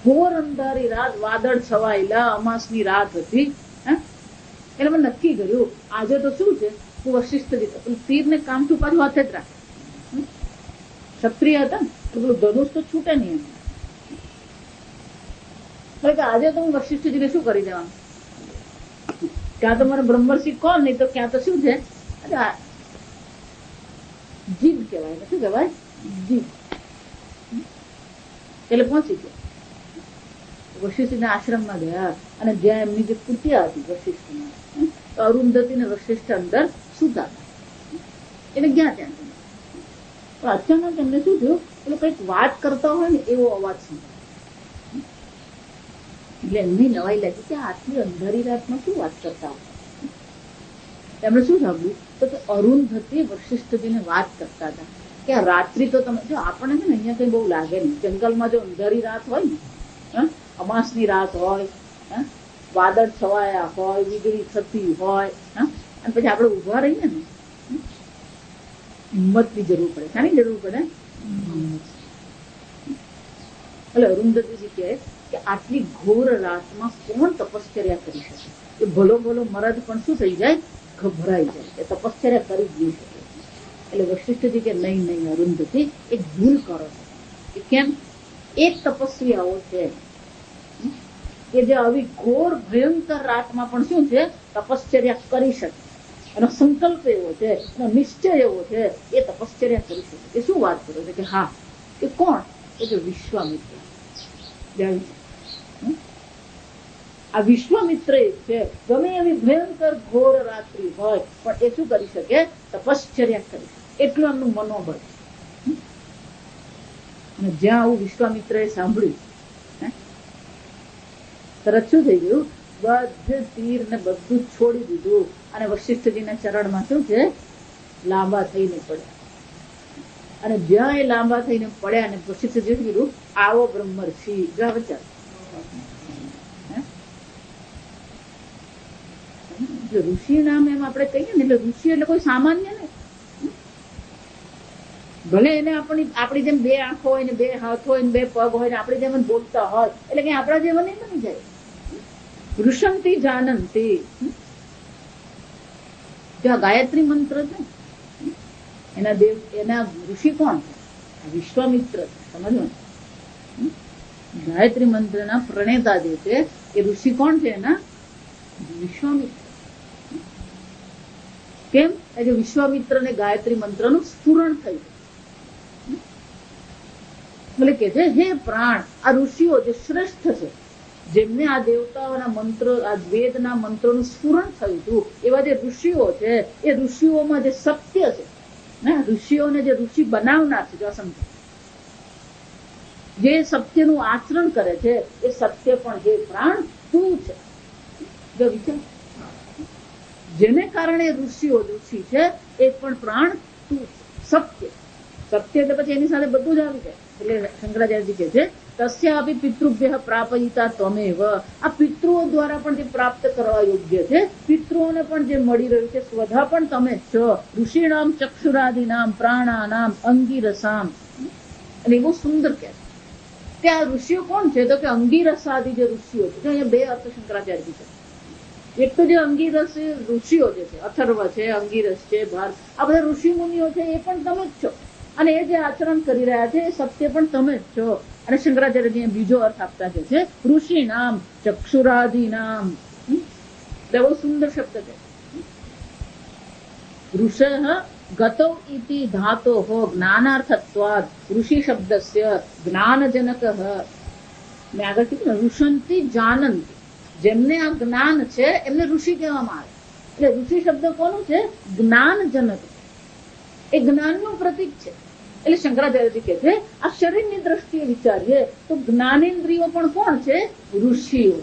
ઘોર અંધારી રાત, વાદળ છવાયેલા, અમાસની રાત હતી. એટલે મેં નક્કી કર્યું આજે તો શું છે, હું વશિષ્ઠજી તીરને કામ છું પાછું હાથે જ રાખે. ક્ષત્રિય હતા ને, પેલું ધનુષ તો છૂટે નહીં. એટલે કે આજે તો હું વશિષ્ઠજીને શું કરી દેવાનું? ક્યાં તો મને બ્રહ્મર્ષિ કોણ, નહીં તો ક્યાં તો શું છે? જીદ કહેવાય. શું કહેવાય? જીદ. એટલે પહોંચી ગયા. વશિષ્ઠના આશ્રમમાં ગયા અને જ્યાં એમની જે કુટિયા હતી વશિષ્ઠમાં, અરુંધતી ને વશિષ્ઠ અંદર સુતા એટલે ગયા ત્યાં. પણ અચાનક એમને શું થયું? એટલે કઈક વાત કરતા હોય ને એવો અવાજ સંભળાયો. એટલે એમની નવાઈ લાગી કે આટલી અંધારી રાતમાં શું વાત કરતા હોય. એમણે શું સાંભળ્યું? તો અરુંધતી વશિષ્ઠજીને વાત કરતા હતા કે આ રાત્રિ તો તમે જો, આપણને છે ને અહીંયા કઈ બહુ લાગે નહીં. જંગલમાં જો અંધારી રાત હોય ને, અમાસની રાત હોય, વાદળ છવાયા હોય, વીજળી થતી હોય, અને પછી આપણે ઉભા રહીએ ને, હિંમતની જરૂર પડે. શાની જરૂર પડે? એટલે અરુંધતીજી કહે કે આટલી ઘોર રાતમાં કોણ તપશ્ચર્યા કરી શકે? એ ભલો ભલો મરદ પણ શું થઈ જાય? ગભરાઈ જાય. એ તપશ્ચર્યા કરી જ નહીં શકે. એટલે વશિષ્ઠજી કે નહીં અરુંધતી, એક ભૂલ કરો છો. કેમ? એક તપસ્વી આવો છે કે જે આવી ઘોર ભયંકર રાતમાં પણ શું છે? તપશ્ચર્યા કરી શકે. એનો સંકલ્પ એવો છે, એનો નિશ્ચય એવો છે, એ તપશ્ચર્યા કરી શકે. એ શું વાત કરો છો? કે હા. કે કોણ? એ જે વિશ્વામિત્ર. આ વિશ્વામિત્ર છે. ગમે એવી ભયંકર ઘોર રાત્રિ હોય પણ એ શું કરી શકે? તપશ્ચર્યા કરી શકે. એટલું એમનું મનોબળ. અને જ્યાં આવું વિશ્વામિત્રએ સાંભળ્યું, તરત શું થઈ ગયું? બધું તીર ને બધું છોડી દીધું અને વશિષ્ઠજીના ચરણમાં શું છે? લાંબા થઈને પડ્યા. અને જ્યાં એ લાંબા થઈને પડ્યા અને વશિષ્ઠજી કીધું આવો બ્રહ્મર્ષિ. ઋષિ નામ એમ આપણે કહીએ ને, એટલે ઋષિ એટલે કોઈ સામાન્ય નહીં. ભલે એને આપણી જેમ બે આંખો હોય ને, બે હાથ હોય ને, બે પગ હોય ને, આપણી જેમ બોલતા હોય, એટલે કઈ આપણા જેવા નહીં બની જાય. ઋષંતી જાનંતી. જો આ ગાયત્રી મંત્ર છે, એના ઋષિ કોણ છે? વિશ્વામિત્ર. સમજવું? ગાયત્રી મંત્રના પ્રણેતા જે છે એ ઋષિ કોણ છે? એના વિશ્વામિત્ર. કેમ? કે વિશ્વામિત્ર ને ગાયત્રી મંત્રનું સ્ફુરણ થયું. એટલે કે છે હે પ્રાણ, આ ઋષિઓ જે શ્રેષ્ઠ છે, જેમને આ દેવતાઓના મંત્ર, આ વેદના મંત્રોનું સ્ફુરણ થયું હતું, એવા જે ઋષિઓ છે, એ ઋષિઓમાં જે સત્ય છે ને, ઋષિઓને જે ઋષિ બનાવનાર છે, જો સમજો, જે સત્યનું આચરણ કરે છે, એ સત્ય પણ હે પ્રાણ તું છે. જો વિચાર, જેને કારણે ઋષિઓ ઋષિ છે એ પણ પ્રાણ તું સત્ય. સત્ય એટલે પછી એની સાથે બધું જ આવી જાય. એટલે શંકરાચાર્યજી કહે છે તસ્યાપી પિતૃભ્ય પ્રાપયિતા ત્વમેવ. આ પિતૃઓ દ્વારા પણ જે પ્રાપ્ત કરવા યોગ્ય છે, પિતૃઓને પણ જે મળી રહ્યું છે સ્વધા પણ તમે જ છો. ઋષિણામ ચક્ષુરાદિનામ પ્રાણાનામ અંગીરસામ. અને બહુ સુંદર કહે કે આ ઋષિઓ કોણ છે? તો કે અંગીરસાદિ જે ઋષિઓ છે. અહીંયા બે અર્થ શંકરાચાર્યજી છે. એક તો જે અંગીરસ ઋષિઓ જે છે, અથર્વ છે, અંગીરસ છે, ભારત, આ બધા ઋષિ મુનિઓ છે એ પણ તમે જ છો. અને એ જે આચરણ કરી રહ્યા છે એ સત્ય પણ તમે જ છો. અને શંકરાચાર્યજી બીજો અર્થ આપતા છે ઋષિ નામ ચક્ષુરાદિ નામ. બહુ સુંદર શબ્દ છે. ઋષઃ ગતો ઇતિ ધાતોઃ જ્ઞાનાર્થત્વાદ ઋષિ શબ્દસ્ય જ્ઞાનજનકઃ. મેં આગળ કીધું ને ઋષંતિ જાનંતિ. જેમને આ જ્ઞાન છે એમને ઋષિ કહેવામાં આવે. એટલે ઋષિ શબ્દ કોનું છે? જ્ઞાનજનક. એ જ્ઞાનનું પ્રતીક છે. એટલે શંકરાચાર્યજી કહે છે આ શરીરની દ્રષ્ટિએ વિચારીએ તો જ્ઞાનેન્દ્રિયો પણ કોણ છે? ઋષિઓ.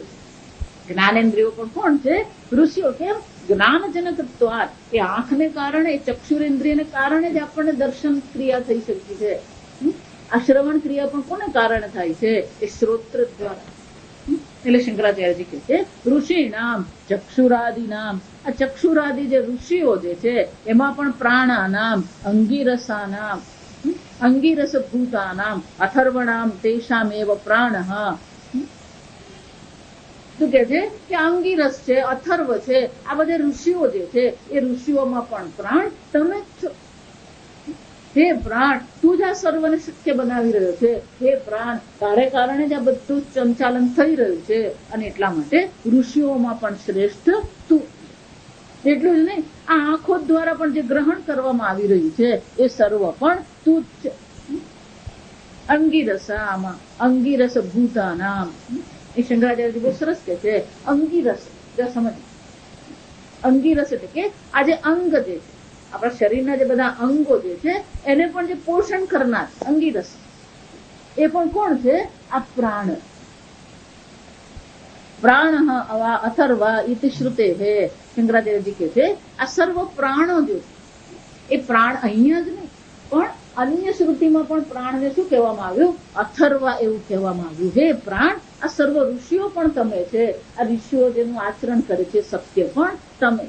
જ્ઞાનેન્દ્રિયો પણ કોણ છે? ઋષિઓ. કેમ? જ્ઞાનજનકત્વાદ. એ આંખને કારણે, એ ચક્ષુરેન્દ્રિયને કારણે જ આપણને દર્શન ક્રિયા થઈ શકતી છે. આ શ્રવણ ક્રિયા પણ કોને કારણે થાય છે? એ શ્રોત્ર દ્વારા. એટલે શંકરાચાર્યજી કહે છે ઋષિ નામ ચક્ષુરાદિ નામ. આ ચક્ષુરાદિ જે ઋષિઓ જે છે એમાં પણ પ્રાણા નામ અંગીરસા નામ અંગીરસ ભૂતા નામ અથર્વણામ તેષામ એવ પ્રાણ. શું કે છે કે અંગીરસ છે, અથર્વ છે, આ બધા ઋષિઓ જે છે એ ઋષિઓમાં પણ પ્રાણ તમે જ છો. હે પ્રાણ, તું જ આ સર્વને શક્ય બનાવી રહ્યો છે. હે પ્રાણ, તારે કારણે જ આ બધું સંચાલન થઈ રહ્યું છે. અને એટલા માટે ઋષિઓમાં પણ શ્રેષ્ઠ તું. એટલું જ નહીં, આ આંખો દ્વારા પણ જે ગ્રહણ કરવામાં આવી રહ્યું છે એ સર્વ પણ તું જ છે. અંગીરસામાં અંગીરસ ભૂતા નામ. એ શંકરાચાર્ય બહુ સરસ કે છે અંગીરસ. સમજ, અંગીરસ એટલે કે આ જે અંગ જે છે, આપણા શરીરના જે બધા અંગો જે છે એને પણ જે પોષણ કરનાર અંગીરસ, એ પણ કોણ છે? આ પ્રાણ. પ્રાણ અથર્વા ઇતિ શ્રુતે હે. શંકરાચાર્યજી કહે છે આ સર્વ પ્રાણો જો છે એ પ્રાણ અહીંયા જ નહીં પણ અન્ય શ્રુતિમાં પણ પ્રાણને શું કહેવામાં આવ્યું? અથર્વા એવું કહેવામાં આવ્યું. હે પ્રાણ, આ સર્વ ઋષિઓ પણ તમે છે. આ ઋષિઓ જેનું આચરણ કરે છે સત્ય પણ તમે.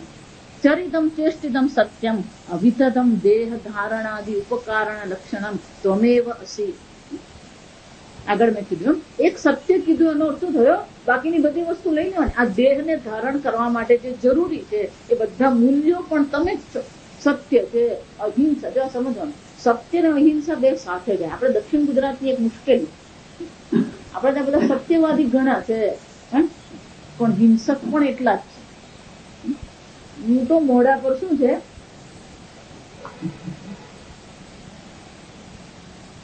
ચરિતમ ચેષ્ટિતમ સત્યમ અવિતતમ દેહ ધારણાદિ ઉપકારણ લક્ષણમ ત્વમેવ અસી. આગળ મેં કીધું એક સત્ય કીધું એનો અર્થ થયો બાકીની બધી વસ્તુ લઈ લેવાની. આ દેહને ધારણ કરવા માટે જે જરૂરી છે એ બધા મૂલ્યો પણ તમે જ છો. સત્ય છે, અહિંસા. જો સમજવાનું, સત્ય અને અહિંસા બે સાથે જાય. આપણે દક્ષિણ ગુજરાતની એક મુશ્કેલી, આપણે ત્યાં બધા સત્યવાદી ઘણા છે પણ હિંસક પણ એટલા જ છે. હું તો મોઢા પર શું છે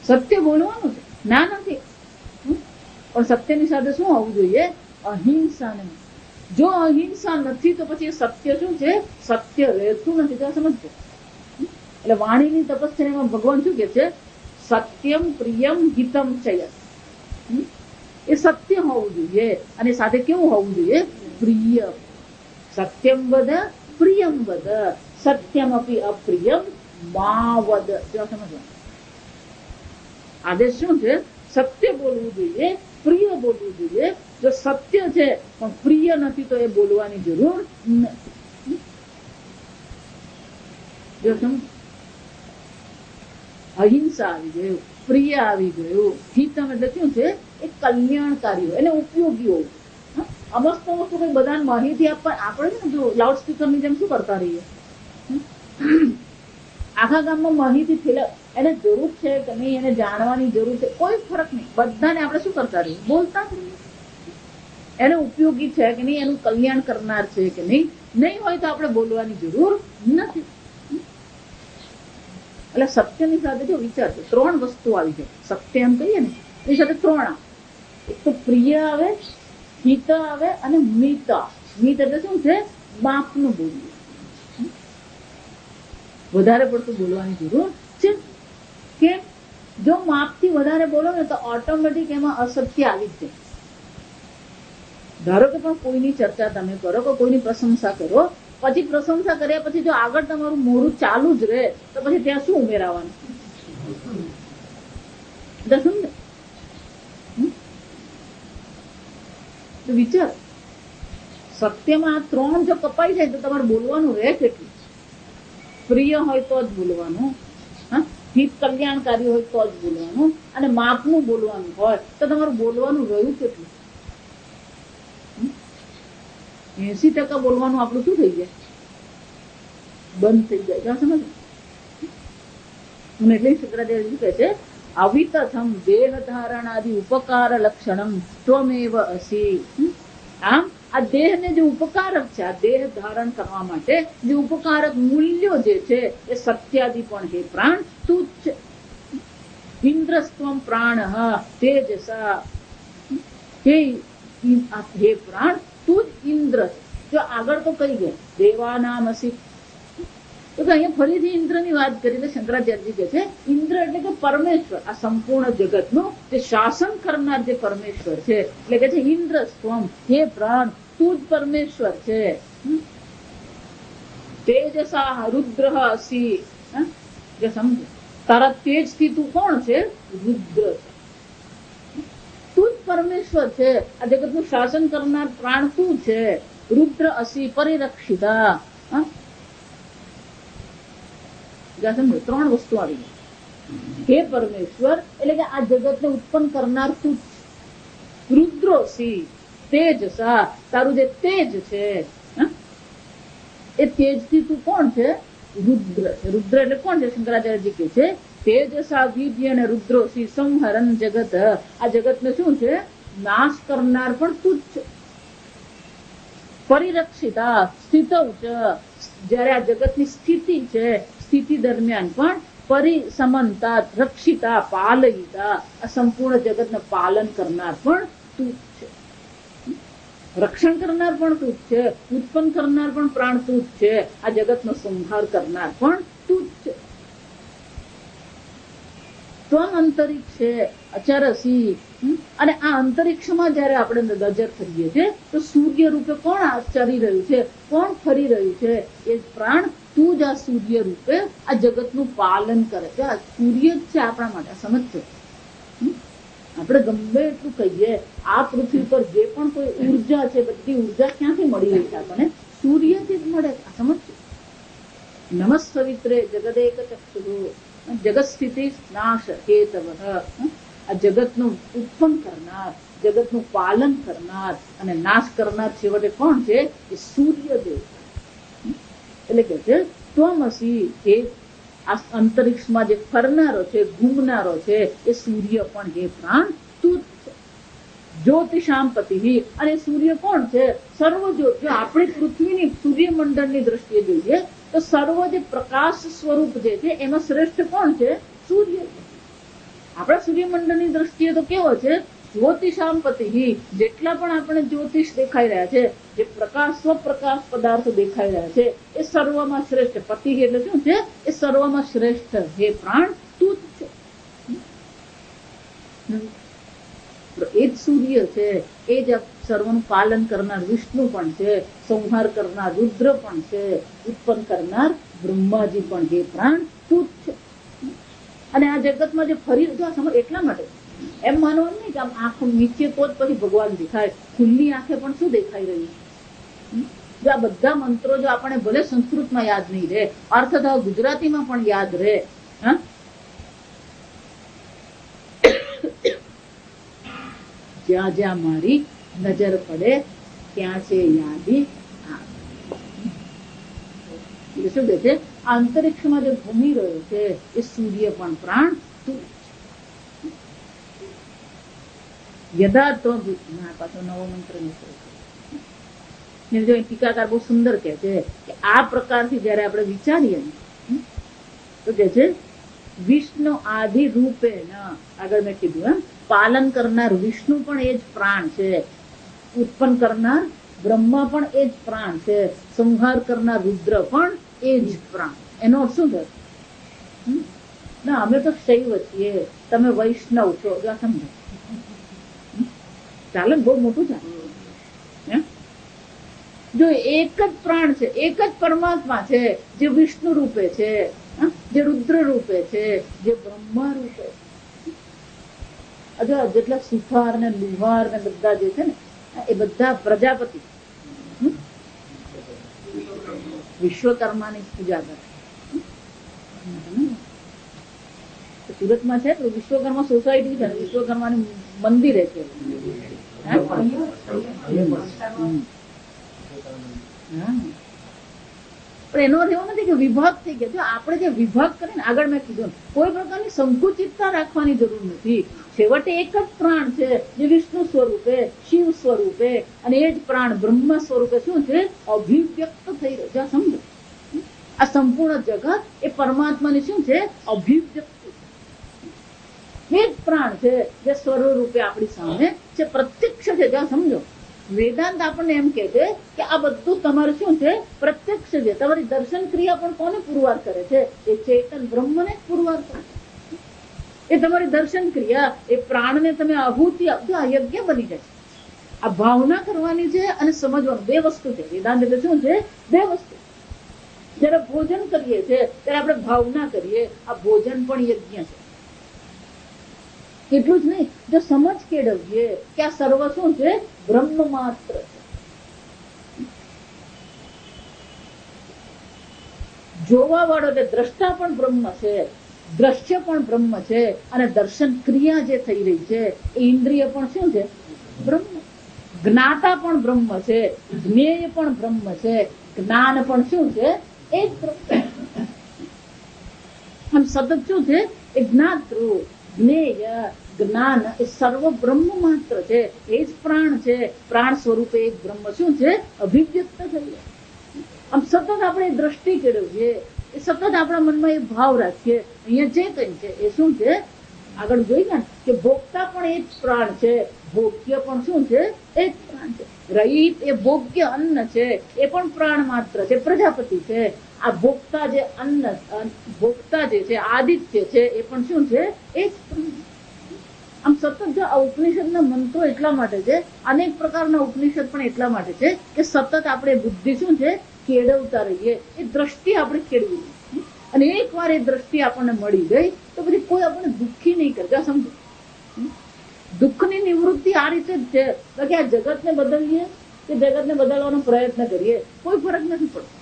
સત્ય બોલવાનું છે, ના નથી, પણ સત્યની સાથે શું હોવું જોઈએ? અહિંસા નહીં. જો અહિંસા નથી તો પછી સત્ય શું છે? સત્ય રહેતું નથી. તો સમજજો. એટલે વાણીની તપશ્ચર્યામાં ભગવાન શું કે છે? સત્યમ પ્રિયમ હિતમ ચયત. એ સત્ય હોવું જોઈએ અને સાથે કેવું હોવું જોઈએ? પ્રિય. સત્યમ વદ પ્રિયમ વદ. સત્યમ અપી અપ્રિયમ મા વદ. જો સમજવાનું, આદેશ શું છે? સત્ય બોલવું જોઈએ, પ્રિય બોલવું જોઈએ. જો સત્ય છે પણ પ્રિય નથી તો એ બોલવાની જરૂર નથી. જો સમજ, અહિંસા આવી ગયું, પ્રિય આવી ગયું, હિતમ એટલે શું છે? એ કલ્યાણકારી હોય, એને ઉપયોગી હોય. અમસ્ત વસ્તુ કઈ બધાને માહિતી આપવા આપણે છે ને જો લાઉડ સ્પીકરની જેમ શું કરતા રહીએ, આખા ગામમાં માહિતી ફેલા, એને જરૂર છે કે નહીં, એને જાણવાની જરૂર છે, કોઈ ફરક નહીં. બધાને આપણે શું કરતા રહીએ? બોલતા જ રહીએ. એને ઉપયોગી છે કે નહીં, એનું કલ્યાણ કરનાર છે કે નહીં, નહીં હોય તો આપણે બોલવાની જરૂર નથી. એટલે સત્યની સાથે જો વિચાર છે, ત્રણ વસ્તુ આવી જાય. સત્ય એમ કહીએ ને એની સાથે ત્રણ આવે. એક તો પ્રિય આવે, હિત આવે અને મિત. મિત એટલે શું છે? માપનું બોલવું. વધારે પડતું બોલવાની જરૂર છે. કેમ? જો માપથી વધારે બોલો ને તો ઓટોમેટિક એમાં અસત્ય આવી જ જાય. ધારો કે પણ કોઈની ચર્ચા તમે કરો કે કોઈની પ્રશંસા કરો, પછી પ્રશંસા કર્યા પછી જો આગળ તમારું મોડું ચાલુ જ રહે તો પછી ત્યાં શું ઉમેરાવાનું? તો વિચાર, સત્યમાં આ ત્રણ જો કપાઈ જાય તો તમારે બોલવાનું રહે કેટલું? પ્રિય હોય તો જ બોલવાનું, હિત કલ્યાણકારી હોય તો જ બોલવાનું, અને માપનું બોલવાનું હોય તો તમારું બોલવાનું રહ્યું કેટલું? 80% બોલવાનું આપણું શું થઈ જાય? બંધ થઈ જાય. સમજ? એટલે શંકરાચાર્ય શું કહે છે? અવિતથમ દેહ ધારણાદિ ઉપકાર લક્ષણમ ત્વમેવ અસી. આમ આ દેહને જે ઉપકારક છે, આ દેહ ધારણ કરવા માટે જે ઉપકારક મૂલ્યો જે છે એ સત્યાદિ પણ હે પ્રાણ તું જ છે. ઇન્દ્રસ્ત્વમ પ્રાણ તેજસા. હે પ્રાણ તું જ ઇન્દ્ર. જો આગળ તો કઈ ગયા દેવાનામ અસી, તો અહીંયા ફરીથી ઇન્દ્રની વાત કરી. શંકરાચાર્યજી કહે છે ઇન્દ્ર એટલે કે પરમેશ્વર, આ સંપૂર્ણ જગતનું જે શાસન કરનાર જે પરમેશ્વર છે, એટલે કે છે ઇન્દ્ર સ્વમ, હે પ્રાણ તું જ પરમેશ્વર છે. તેજસા રુદ્ર અસી. સમજો, તારા તેજથી તું કોણ છે? રુદ્ર છે. તું જ પરમેશ્વર છે, આ જગતનું શાસન કરનાર પ્રાણ તું છે. રુદ્ર અસી પરિરક્ષિતા. ત્રણ વસ્તુ આવી ગઈ. હે પરમેશ્વર એટલે કે આ જગતને ઉત્પન્ન કરનાર તું. રુદ્રોસી તેજસા, તારું જે તેજ છે એ તેજથી તું કોણ છે? રુદ્ર છે. રુદ્ર એટલે કોણ છે? શંકરાચાર્યજી કહે છે તેજસા વીર્ય અને રુદ્રોસી સંહરન જગત. આ જગતને શું છે? નાશ કરનાર પણ તું જ છે. પરિરક્ષિતા સ્થિત જયારે આ જગતની સ્થિતિ છે, સ્થિતિ દરમિયાન પણ પરિસમંતા રક્ષિતા પાલયિતા, આ સંપૂર્ણ જગતનું પાલન કરનાર પણ તું જ છે. રક્ષણ કરનાર પણ તું જ છે, ઉત્પન્ન કરનાર પણ પ્રાણ તું જ છે, આ જગતનો સંહાર કરનાર પણ તું જ છે. ત્વમ અંતરિક્ષ છે અચરસી. અને આ અંતરિક્ષમાં જયારે આપણે નજર કરીએ છીએ તો સૂર્ય રૂપે કોણ આચરી રહ્યું છે? કોણ ફરી રહ્યું છે? એ પ્રાણ તું જ આ સૂર્ય રૂપે આ જગતનું પાલન કરે છે. આ સૂર્ય જ છે આપણા માટે. સમજજો, આપણે ગમે એટલું કહીએ, આ પૃથ્વી પર જે પણ કોઈ ઉર્જા છે, બધી ઉર્જા ક્યાંથી મળી રહી છે આપણને? સૂર્યથી જ મળે. સમજજો, નમસ્સવિત્રે જગદેક ચક્ષુ જગત સ્થિતિ નાશ હેતવ. આ જગતનું ઉત્પન્ન કરનાર, જગતનું પાલન કરનાર અને નાશ કરનાર છેવટે કોણ છે? એ સૂર્યદેવ. એટલે કે છે ત્વમસી, એ આ અંતરિક્ષમાં જે ફરનારો છે, ઘૂમનારો છે, એ સૂર્ય પણ હે પ્રાણ તું જ છે. જ્યોતિષામ પતિ. અને સૂર્ય કોણ છે? સર્વ જ્યોત. જો આપણી પૃથ્વીની સૂર્યમંડળની દ્રષ્ટિએ જોઈએ તો સર્વ જે પ્રકાશ સ્વરૂપ જે છે એમાં શ્રેષ્ઠ કોણ છે? સૂર્ય. આપણા સૂર્યમંડળની દ્રષ્ટિએ તો કેવો છે? જ્યોતિષામ પતિ. જેટલા પણ આપણે જ્યોતિષ દેખાઈ રહ્યા છે, જે પ્રકાશ સ્વપ્રકાશ પદાર્થો દેખાઈ રહ્યા છે, એ સર્વમાં શ્રેષ્ઠ. પતિ એટલે શું છે? એ સર્વમાં શ્રેષ્ઠ હે પ્રાણ તું જ છે. એ જ સૂર્ય છે, એ જ સર્વનું પાલન કરનાર વિષ્ણુ પણ છે, સંહાર કરનાર રુદ્ર પણ છે, ઉત્પન્ન કરનાર બ્રહ્માજી પણ હે પ્રાણ તું જ છે. અને આ જગતમાં જે ફરી એટલા માટે એમ માનવાનું નહીં કે આમ આંખ નીચે તો જ પછી ભગવાન દેખાય. ખુલ્લી આંખે પણ શું દેખાઈ રહ્યું? જો આ બધા મંત્રો જો આપણે ભલે સંસ્કૃતમાં યાદ નહીં રહે, અર્થ ગુજરાતીમાં પણ યાદ રહે, જ્યાં જ્યાં મારી નજર પડે ત્યાં છે યાદી. શું કહે છે? આ અંતરિક્ષમાં જે ઘૂમી રહ્યો છે એ સૂર્ય પણ પ્રાણ તું. યથાર્થ પાછો નવો મંત્ર જો ટીકાકાર બહુ સુંદર કહે છે કે આ પ્રકારથી જયારે આપણે વિચારીએ તો કે છે વિષ્ણુ આદિ રૂપે આગળ મેં કીધું એમ પાલન કરનાર વિષ્ણુ પણ એ જ પ્રાણ છે, ઉત્પન્ન કરનાર બ્રહ્મા પણ એ જ પ્રાણ છે, સંહાર કરનાર રુદ્ર પણ એ જ પ્રાણ. એનો અર્થ શું થયો? ના, અમે તો શૈવ છીએ, તમે વૈષ્ણવ છો. સમજો, ચાલે બહુ મોટું ચાલે. જો એક જ પ્રાણ છે, એક જ પરમાત્મા છે, જે વિષ્ણુ રૂપે છે, જે રુદ્ર રૂપે છે, જે બ્રહ્મા રૂપે છે. જેટલા સુથાર ને લુહાર ને બધા જે છે ને એ બધા પ્રજાપતિ વિશ્વકર્માની પૂજા કરે. સુરતમાં છે વિશ્વકર્મા સોસાયટી છે, વિશ્વકર્માનું મંદિર છે. પણ એનો અર્થ એવો નથી કે વિભાગ થઈ ગયા. જો આપણે જે વિભાગ કરીને આગળ મેં કીધું કોઈ પ્રકારની સંકુચિતતા રાખવાની જરૂર નથી. છેવટે એક જ પ્રાણ છે જે વિષ્ણુ સ્વરૂપે, શિવ સ્વરૂપે, અને એ જ પ્રાણ બ્રહ્મ સ્વરૂપે શું છે અભિવ્યક્ત થઈ રહ્યો છે. સમજો, આ સંપૂર્ણ જગત એ પરમાત્માની શું છે અભિવ્યક્તિ. એ જ પ્રાણ છે જે સ્વરૂપે આપણી સામે છે, પ્રત્યક્ષ છે. જ્યાં સમજો વેદાંત આપણને એમ કહે છે કે આ બધું તમારું શું છે પ્રત્યક્ષ છે. તમારી દર્શન ક્રિયા પણ કોને પુરવાર કરે છે? એ ચેતન બ્રહ્મને જ પુરવાર કરે છે. એ તમારી દર્શન ક્રિયા, એ પ્રાણને તમે આહુતિ આપજો, આ યજ્ઞ બની જાય. આ ભાવના કરવાની છે અને સમજવાનું. બે વસ્તુ છે વેદાંત એટલે શું છે? બે વસ્તુ. જયારે ભોજન કરીએ છીએ ત્યારે આપણે ભાવના કરીએ, આ ભોજન પણ યજ્ઞ છે. એટલું જ નહીં, જો સમજ કેળવીએ કે આ સર્વ શું છે બ્રહ્મ માત્ર છે. જોવા વાળો એટલે દ્રષ્ટા પણ બ્રહ્મ છે, દ્રશ્ય પણ બ્રહ્મ છે, અને દર્શન ક્રિયા જે થઈ રહી છે એ ઇન્દ્રિય પણ શું છે બ્રહ્મ. જ્ઞાતા પણ બ્રહ્મ છે, જ્ઞેય પણ બ્રહ્મ છે, જ્ઞાન પણ શું છે એ જ બ્રહ્મ. આમ સતત શું છે એ જ્ઞાતૃ, જ્ઞેય, જ્ઞાન એ સર્વ બ્રહ્મ માત્ર છે. એ જ પ્રાણ છે. પ્રાણ સ્વરૂપે એક બ્રહ્મ શું છે અભિવ્યક્ત થઈ. આમ સતત આપણે દ્રષ્ટિ કેળવીએ, એ સતત આપણા મનમાં એ ભાવ રાખીએ. અહીંયા ચેતન છે એ શું છે આગળ જોઈએ ને કે ભોગતા પણ એ જ પ્રાણ છે, ભોગ્ય પણ શું છે એ જ પ્રાણ છે. રહિત એ ભોગ્ય અન્ન છે, એ પણ પ્રાણ માત્ર છે, પ્રજાપતિ છે. આ ભોગતા જે અન્ન, ભોગતા જે છે આદિત્ય છે એ પણ શું છે એ જ પ્રાણ. આમ સતત જો આ ઉપનિષદના મંત્રો એટલા માટે છે, અનેક પ્રકારના ઉપનિષદ પણ એટલા માટે છે કે સતત આપણે બુદ્ધિ શું છે કેળવતા રહીએ, એ દ્રષ્ટિ આપણે કેળવી. અને એકવાર એ દ્રષ્ટિ આપણને મળી ગઈ તો પછી કોઈ આપણને દુઃખી નહીં કરે. સમજો, દુઃખની નિવૃત્તિ આ રીતે જ છે. બાકી આ જગતને બદલીએ કે જગતને બદલવાનો પ્રયત્ન કરીએ કોઈ ફરક નથી પડતો.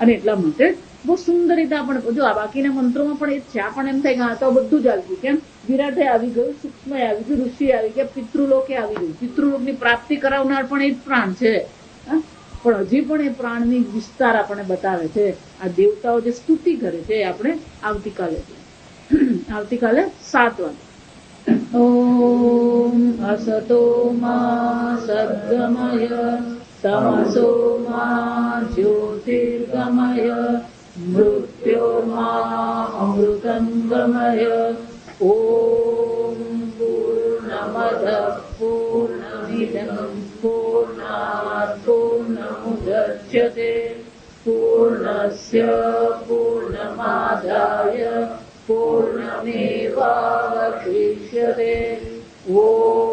અને એટલા માટે બહુ સુંદર રીતે આપણે જો આ બાકીના મંત્રોમાં પણ એ જ છે. આપણને એમ થાય કે હા તો બધું જ આવી ગયું. કેમ? વિરાટે આવી ગયું, સૂક્ષ્મ આવી ગયું, ઋષિ આવી ગયા, પિતૃલોકે આવી ગયું. પિતૃલોકની પ્રાપ્તિ કરાવનાર પણ એ જ પ્રાણ છે. પણ હજી પણ એ પ્રાણની વિસ્તાર આપણને બતાવે છે. આ દેવતાઓ જે સ્તુતિ કરે છે એ આપણે આવતીકાલે 7 વાગે. ઓમ અસતો મા સદ્ગમય તમસો મા જ્યોતિર્ગમય મૃત્યોર્મા અમૃતંગમય. ઓમ પૂર્ણમદ પૂર્ણમિદં પૂર્ણાત પૂર્ણમુદચ્યતે પૂર્ણસ્ય પૂર્ણમાદાય પૂર્ણમેવાવશિષ્યતે. ઓમ